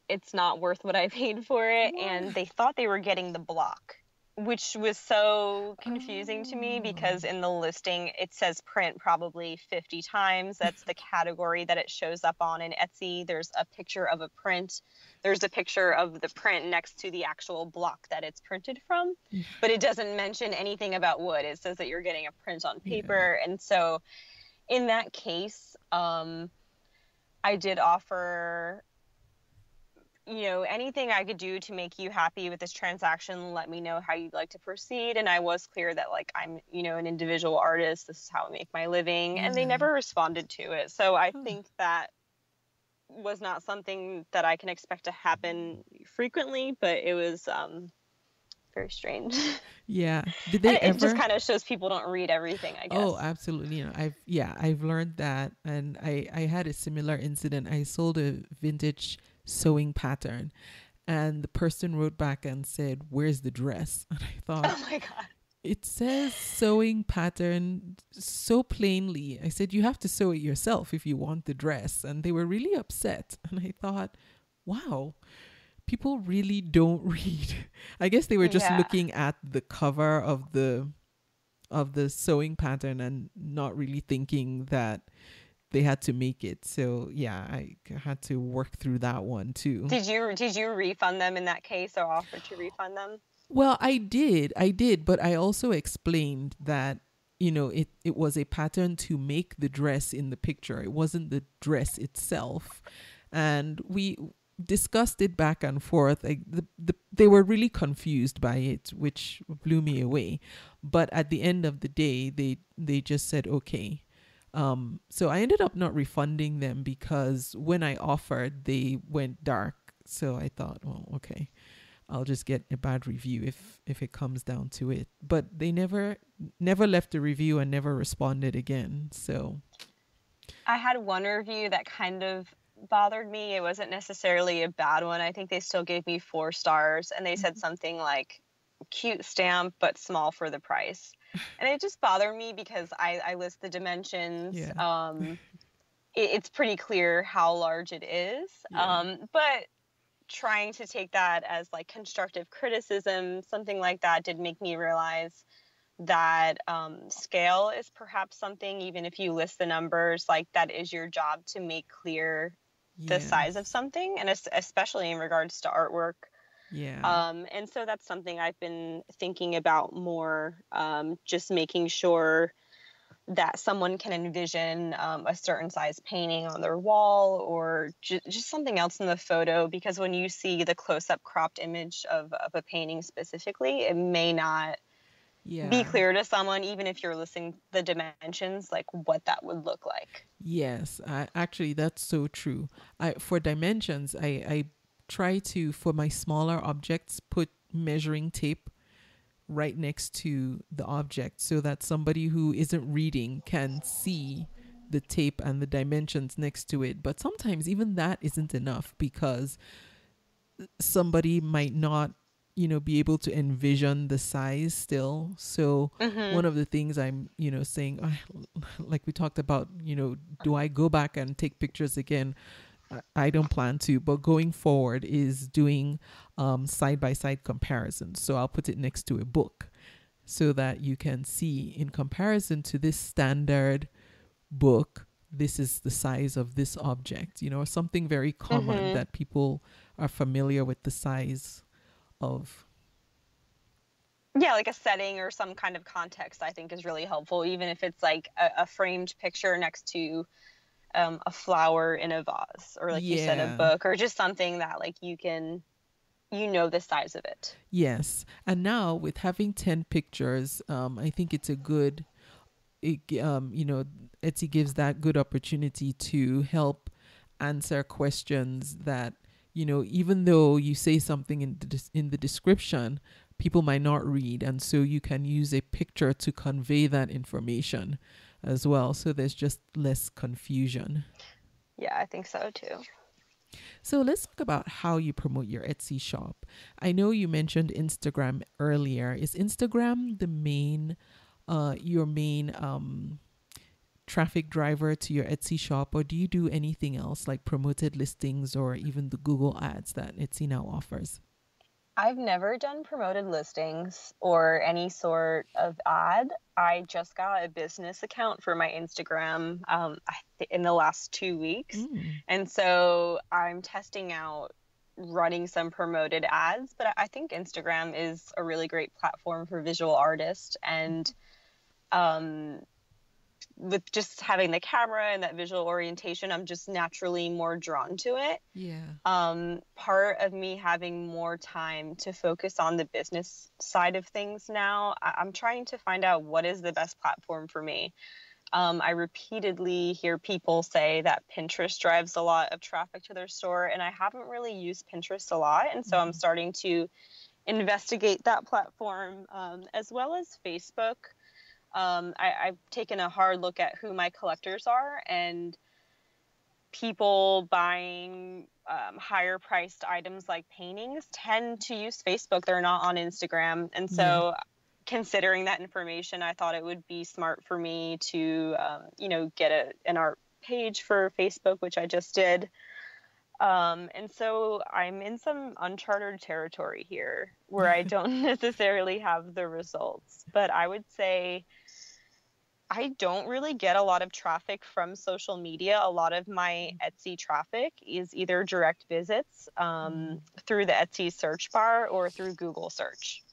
it's not worth what I paid for it." What? And they thought they were getting the block, which was so confusing to me because in the listing, it says print probably 50 times. That's the category that it shows up on in Etsy. There's a picture of a print. There's a picture of the print next to the actual block that it's printed from, but it doesn't mention anything about wood. It says that you're getting a print on paper. And so in that case, I did offer, anything I could do to make you happy with this transaction, let me know how you'd like to proceed. And I was clear that like, I'm, an individual artist. This is how I make my living. And they never responded to it. So I think that was not something that I can expect to happen frequently, but it was very strange. Yeah. Did they ever? It just kind of shows people don't read everything, I guess. Oh, absolutely. I've learned that. And I had a similar incident. I sold a vintage sewing pattern and the person wrote back and said, "Where's the dress?" And I thought, oh my God, It says sewing pattern so plainly. I said, you have to sew it yourself if you want the dress. And they were really upset. And I thought, wow, people really don't read. I guess they were just Yeah. looking at the cover of the sewing pattern and not really thinking that they had to make it. So yeah, I had to work through that one too. Did you refund them in that case or offer to refund them? Well, I did, but I also explained that, it was a pattern to make the dress in the picture. It wasn't the dress itself. And we discussed it back and forth. Like they were really confused by it, which blew me away. But at the end of the day, they just said, okay. So I ended up not refunding them because when I offered, they went dark. So I thought, well, okay, I'll just get a bad review if it comes down to it. But they never left a review and never responded again. So I had one review that kind of bothered me. It wasn't necessarily a bad one. I think they still gave me 4 stars, and they said something like, cute stamp but small for the price. And it just bothered me because I list the dimensions. yeah, It's pretty clear how large it is. yeah, But trying to take that as like constructive criticism, something like that, did make me realize that scale is perhaps something, even if you list the numbers, like that is your job to make clear the size of yes, something, and especially in regards to artwork. yeah, And so that's something I've been thinking about more, just making sure that someone can envision a certain size painting on their wall, or just something else in the photo, because when you see the close-up cropped image of a painting specifically, it may not be yeah. clear to someone, even if you're listing the dimensions, like what that would look like. Yes, actually, that's so true. For dimensions, I try to, for my smaller objects, put measuring tape right next to the object so that somebody who isn't reading can see the tape and the dimensions next to it. But sometimes even that isn't enough because somebody might not, be able to envision the size still. So Mm-hmm. one of the things I'm, saying, like we talked about, do I go back and take pictures again? I don't plan to, but going forward is doing side by side comparisons. So I'll put it next to a book so that you can see, in comparison to this standard book, this is the size of this object, something very common Mm-hmm. that people are familiar with the size of. Yeah, like a setting or some kind of context, I think is really helpful, even if it's like a framed picture next to a flower in a vase, or like you said, a Yeah. book, or just something that like the size of it. Yes. And now with having 10 pictures, I think it's a good, Etsy gives that good opportunity to help answer questions that, even though you say something in the description, people might not read. And so you can use a picture to convey that information as well. So there's just less confusion. Yeah, I think so too. So let's talk about how you promote your Etsy shop. I know you mentioned Instagram earlier. Is Instagram your main traffic driver to your Etsy shop, or do you do anything else like promoted listings or even the Google ads that Etsy now offers? I've never done promoted listings or any sort of ad. I just got a business account for my Instagram in the last 2 weeks. Mm, And so I'm testing out running some promoted ads. But I think Instagram is a really great platform for visual artists. And um, with just having the camera and that visual orientation, I'm just naturally more drawn to it. yeah. Part of me having more time to focus on the business side of things now, I'm trying to find out what is the best platform for me. I repeatedly hear people say that Pinterest drives a lot of traffic to their store, and I haven't really used Pinterest a lot. And so I'm Mhm. starting to investigate that platform, as well as Facebook. I've taken a hard look at who my collectors are, and people buying higher priced items like paintings tend to use Facebook. They're not on Instagram. And Yeah. so considering that information, I thought it would be smart for me to, get an art page for Facebook, which I just did. And so I'm in some uncharted territory here where I don't necessarily have the results, but I would say I don't really get a lot of traffic from social media. A lot of my Etsy traffic is either direct visits through the Etsy search bar or through Google search.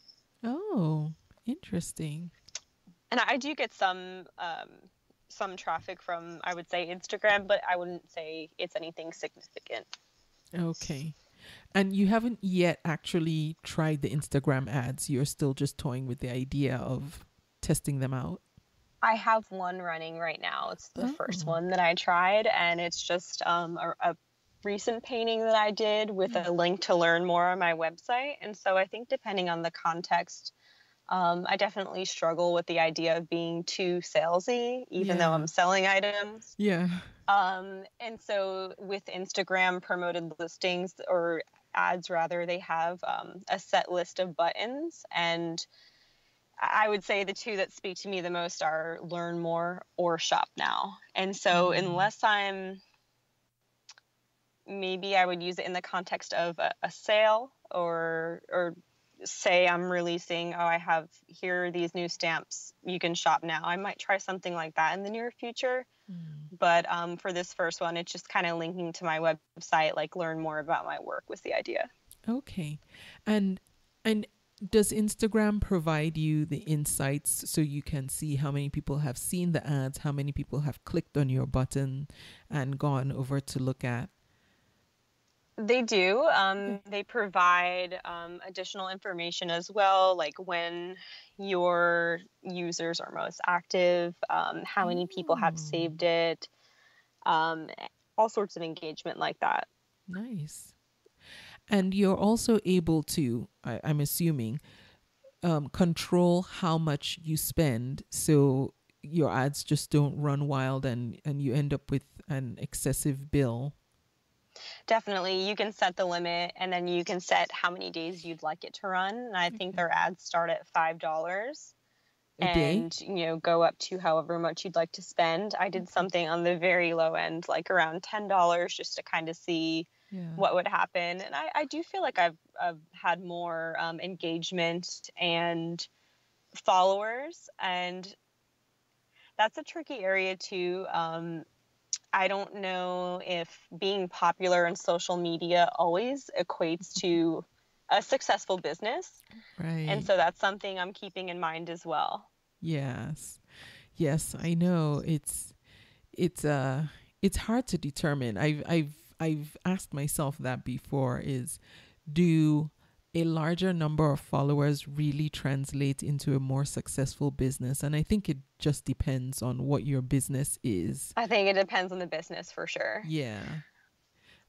Oh, interesting. And I do get some traffic from, I would say, Instagram, but I wouldn't say it's anything significant. Okay. And you haven't yet actually tried the Instagram ads. You're still just toying with the idea of testing them out. I have one running right now. It's the first one that I tried, and it's just a recent painting that I did with a link to learn more on my website. And so I think depending on the context, I definitely struggle with the idea of being too salesy, even though I'm selling items. Yeah. And so with Instagram promoted listings or ads rather, they have a set list of buttons, and I would say the two that speak to me the most are learn more or shop now. And so unless maybe I would use it in the context of a sale or say I'm releasing, here are these new stamps, you can shop now. I might try something like that in the near future. But for this first one, it's just kind of linking to my website, like learn more about my work was the idea. Okay. And does Instagram provide you the insights so you can see how many people have seen the ads, how many people have clicked on your button and gone over to look at? They do. They provide additional information as well, like when your users are most active, how many people have saved it, all sorts of engagement like that. Nice. And you're also able to, I'm assuming, control how much you spend so your ads just don't run wild and you end up with an excessive bill. Definitely. You can set the limit, and then you can set how many days you'd like it to run. And I think their ads start at $5 a day, and go up to however much you'd like to spend. I did something on the very low end, like around $10, just to kind of see what would happen. And I do feel like I've had more engagement and followers, and that's a tricky area too. I don't know if being popular in social media always equates to a successful business. right? And so that's something I'm keeping in mind as well. Yes, I know it's hard to determine. I've asked myself that before: is do a larger number of followers really translate into a more successful business? And I think it just depends on what your business is. I think it depends on the business for sure. Yeah,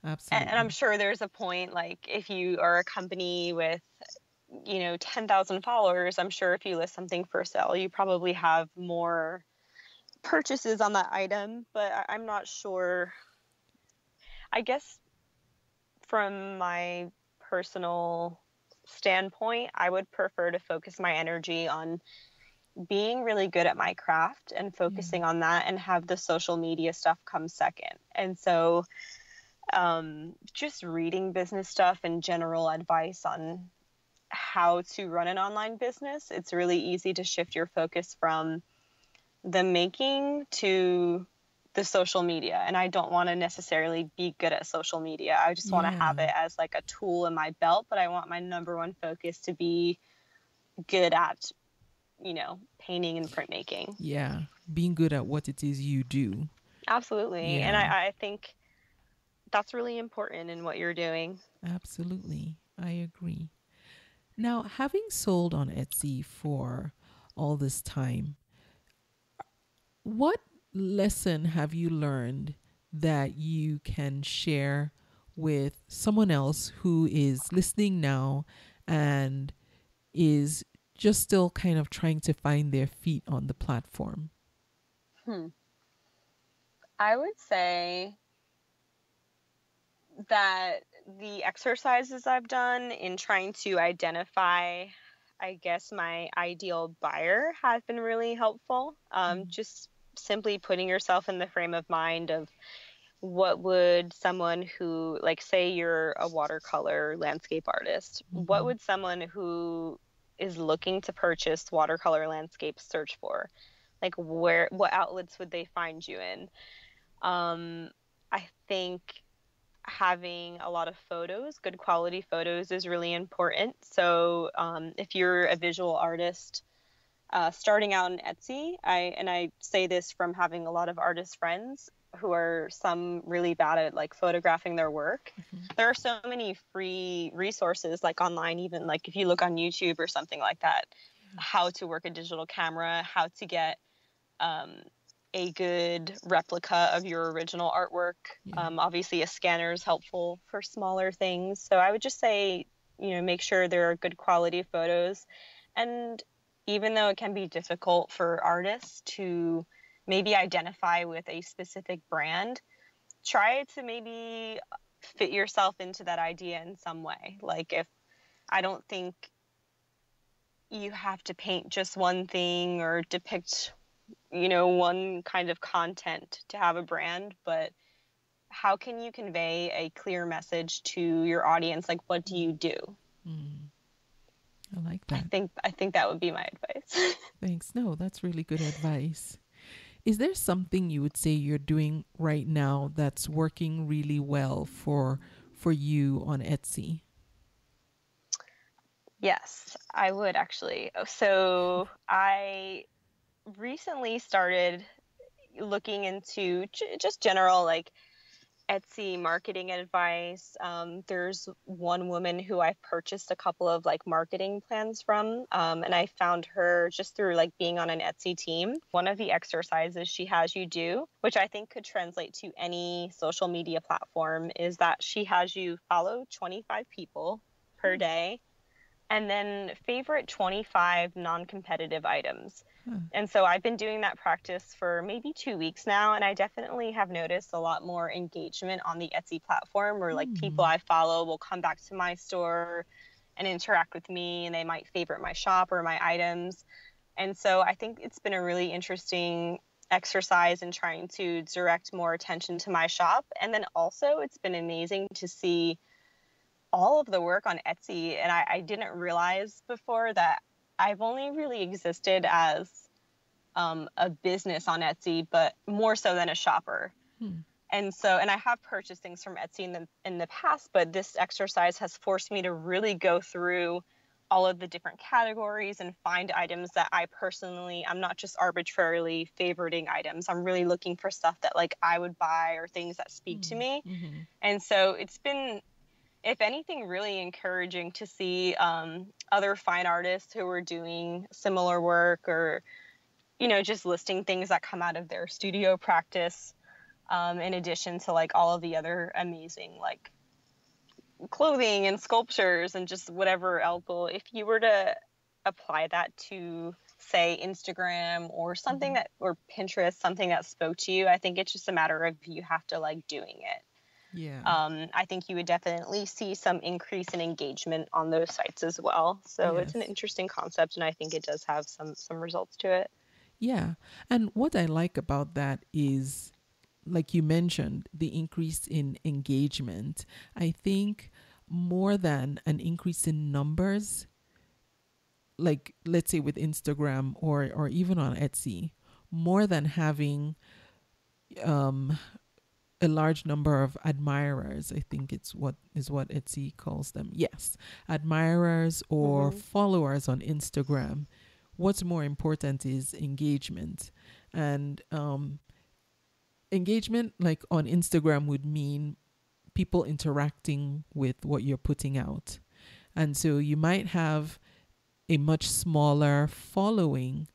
absolutely. And I'm sure there's a point, like if you are a company with 10,000 followers, I'm sure if you list something for sale, you probably have more purchases on that item, but I'm not sure. I guess from my personal standpoint, I would prefer to focus my energy on being really good at my craft and focusing on that, and have the social media stuff come second. And so just reading business stuff and general advice on how to run an online business, it's really easy to shift your focus from the making to the social media. And I don't want to necessarily be good at social media. I just want to have it as like a tool in my belt, but I want my number one focus to be good at, painting and printmaking. Yeah, being good at what it is you do. Absolutely. Yeah. And I think that's really important in what you're doing. Absolutely. I agree. Now, having sold on Etsy for all this time, what lesson have you learned that you can share with someone else who is listening now and is just still kind of trying to find their feet on the platform? I would say that the exercises I've done in trying to identify I guess my ideal buyer has been really helpful. Just simply putting yourself in the frame of mind of what would someone who, like, say you're a watercolor landscape artist, what Mm-hmm. would someone who is looking to purchase watercolor landscapes search for? Like, what outlets would they find you in? I think having a lot of photos, good quality photos, is really important. So if you're a visual artist starting out on Etsy, I say this from having a lot of artist friends who are some really bad at like photographing their work. Mm-hmm. There are so many free resources like online, even like if you look on YouTube or something like that, how to work a digital camera, how to get um, a good replica of your original artwork. Yeah. Obviously, a scanner is helpful for smaller things. So I would just say, make sure there are good quality photos. And even though it can be difficult for artists to maybe identify with a specific brand, try to maybe fit yourself into that idea in some way. Like, if I don't think you have to paint just one thing or depict one kind of content to have a brand, but how can you convey a clear message to your audience? Like, what do you do? Mm. I like that. I think that would be my advice. Thanks. No, that's really good advice. Is there something you would say you're doing right now that's working really well for you on Etsy? Yes, I would actually. So I recently started looking into just general like Etsy marketing advice. There's one woman who I've purchased a couple of like marketing plans from, and I found her just through like being on an Etsy team. One of the exercises she has you do, which I think could translate to any social media platform, is that she has you follow 25 people per day and then favorite 25 non-competitive items. Huh. And so I've been doing that practice for maybe 2 weeks now, and I definitely have noticed a lot more engagement on the Etsy platform where like people I follow will come back to my store and interact with me, and they might favorite my shop or my items. And so I think it's been a really interesting exercise in trying to direct more attention to my shop. And then also it's been amazing to see all of the work on Etsy. And I didn't realize before that I've only really existed as a business on Etsy, but more so than a shopper. And so, and I have purchased things from Etsy in the past, but this exercise has forced me to really go through all of the different categories and find items that I'm not just arbitrarily favoriting items. I'm really looking for stuff that like I would buy or things that speak to me. Mm-hmm. And so it's been, if anything, really encouraging to see other fine artists who are doing similar work or, just listing things that come out of their studio practice, in addition to like all of the other amazing like clothing and sculptures and just whatever else. If you were to apply that to, say, Instagram or something that, or Pinterest, something that spoke to you, I think it's just a matter of you have to like doing it. Yeah. I think you would definitely see some increase in engagement on those sites as well. So it's an Yes. interesting concept, and I think it does have some results to it. Yeah. And what I like about that is, like you mentioned, the increase in engagement. I think more than an increase in numbers, like let's say with Instagram or even on Etsy, more than having a large number of admirers, I think it's what Etsy calls them. Yes, admirers or followers on Instagram. What's more important is engagement, and engagement like on Instagram would mean people interacting with what you're putting out. And so you might have a much smaller following,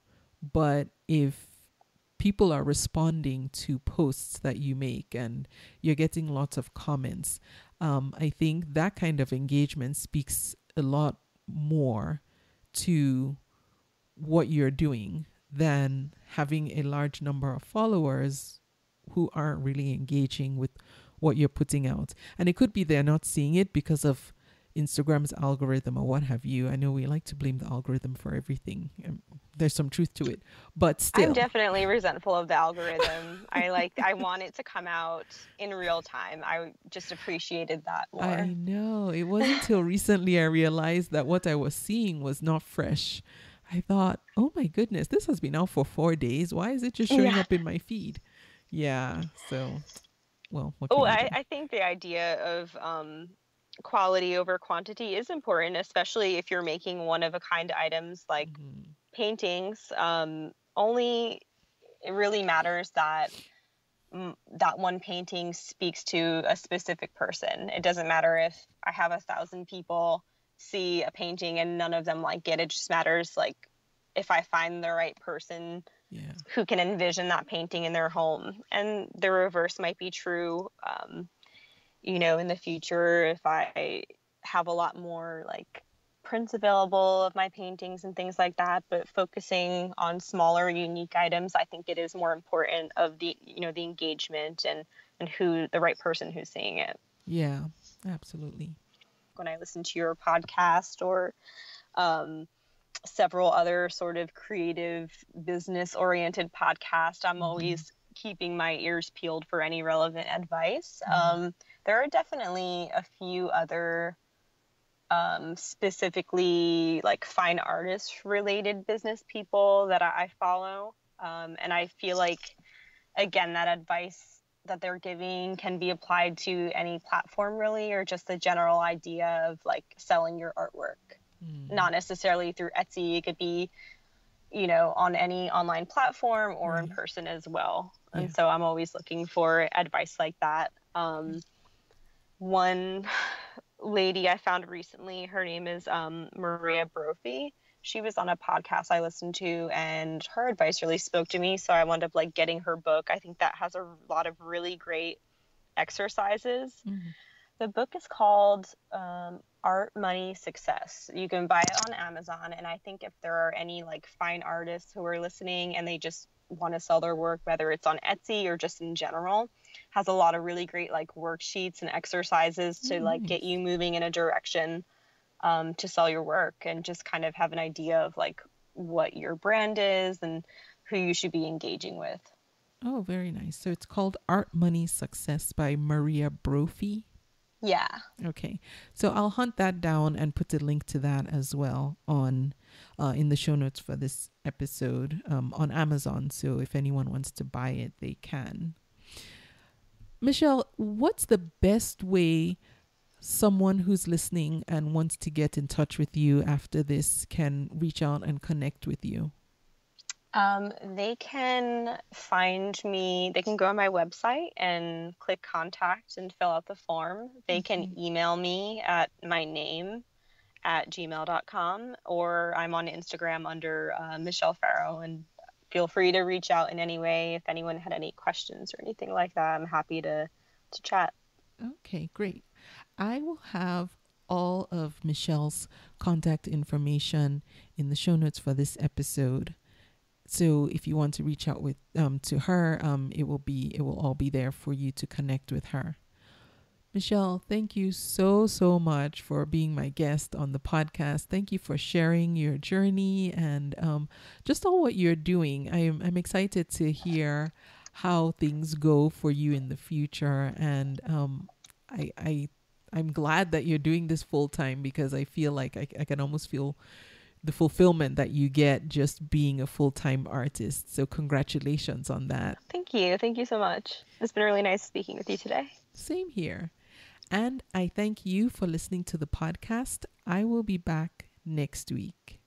but if people are responding to posts that you make and you're getting lots of comments, I think that kind of engagement speaks a lot more to what you're doing than having a large number of followers who aren't really engaging with what you're putting out. And it could be they're not seeing it because of Instagram's algorithm or what have you. I know we like to blame the algorithm for everything. There's some truth to it, but I'm still. definitely resentful of the algorithm. I want it to come out in real time. I just appreciated that more. I know. It wasn't until recently I realized that what I was seeing was not fresh. I thought, oh my goodness, this has been out for 4 days. Why is it just showing Yeah. up in my feed? Yeah. So, well, what Oh, can you do? I think the idea of quality over quantity is important, especially if you're making one of a kind items like Mhm. paintings. Only it really matters that that one painting speaks to a specific person. It doesn't matter if I have 1,000 people see a painting and none of them like it. It just matters like if I find the right person Yeah. who can envision that painting in their home. And the reverse might be true, in the future if I have a lot more like prints available of my paintings and things like that. But focusing on smaller, unique items, I think it is more important of the engagement and who the right person who's seeing it. Yeah. Absolutely. When I listen to your podcast or several other sort of creative business oriented podcasts, I'm always keeping my ears peeled for any relevant advice. There are definitely a few other specifically like fine artist related business people that I follow. And I feel like, again, that advice that they're giving can be applied to any platform really, or just the general idea of like selling your artwork. Not necessarily through Etsy. It could be, on any online platform or in Right. person as well. Yeah. And so I'm always looking for advice like that. One lady I found recently, her name is Maria Brophy. She was on a podcast I listened to, and her advice really spoke to me. So I wound up like getting her book. I think that has a lot of really great exercises. The book is called Art, Money, Success. You can buy it on Amazon. And I think if there are any like fine artists who are listening and they just want to sell their work, whether it's on Etsy or just in general, has a lot of really great like worksheets and exercises to like get you moving in a direction to sell your work and just kind of have an idea of like what your brand is and who you should be engaging with. Oh, very nice. So it's called Art, Money, Success by Maria Brophy. Yeah. Okay. So I'll hunt that down and put a link to that as well on in the show notes for this episode on Amazon. So if anyone wants to buy it, they can. Michelle, what's the best way someone who's listening and wants to get in touch with you after this can reach out and connect with you? They can find me, they can go on my website and click contact and fill out the form. They can email me at my name at gmail.com, or I'm on Instagram under Michelle Farro, and feel free to reach out in any way. If anyone had any questions or anything like that, I'm happy to chat. Okay, great. I will have all of Michelle's contact information in the show notes for this episode. So if you want to reach out with to her, it will all be there for you to connect with her. Michelle, thank you so much for being my guest on the podcast. Thank you for sharing your journey and just all what you're doing. I'm excited to hear how things go for you in the future, and I'm glad that you're doing this full time, because I feel like I can almost feel the fulfillment that you get just being a full-time artist. So congratulations on that. Thank you. Thank you so much. It's been really nice speaking with you today. Same here. And I thank you for listening to the podcast. I will be back next week.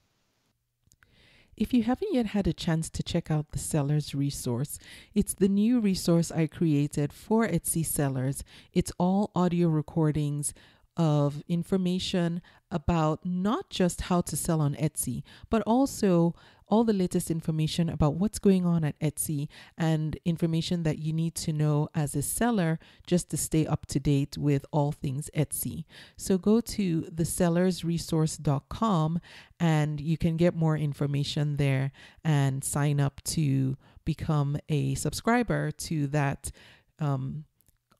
If you haven't yet had a chance to check out the Sellers Resource, it's the new resource I created for Etsy sellers. It's all audio recordings of information about not just how to sell on Etsy, but also all the latest information about what's going on at Etsy and information that you need to know as a seller just to stay up to date with all things Etsy. So go to thesellersresource.com and you can get more information there and sign up to become a subscriber to that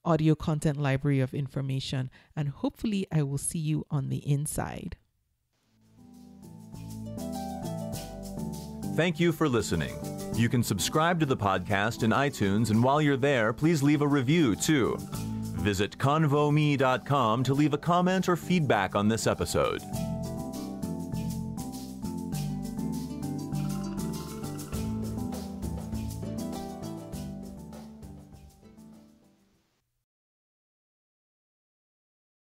audio content library of information, and hopefully I will see you on the inside. Thank you for listening. You can subscribe to the podcast in iTunes, and while you're there, please leave a review too. Visit convome.com to leave a comment or feedback on this episode.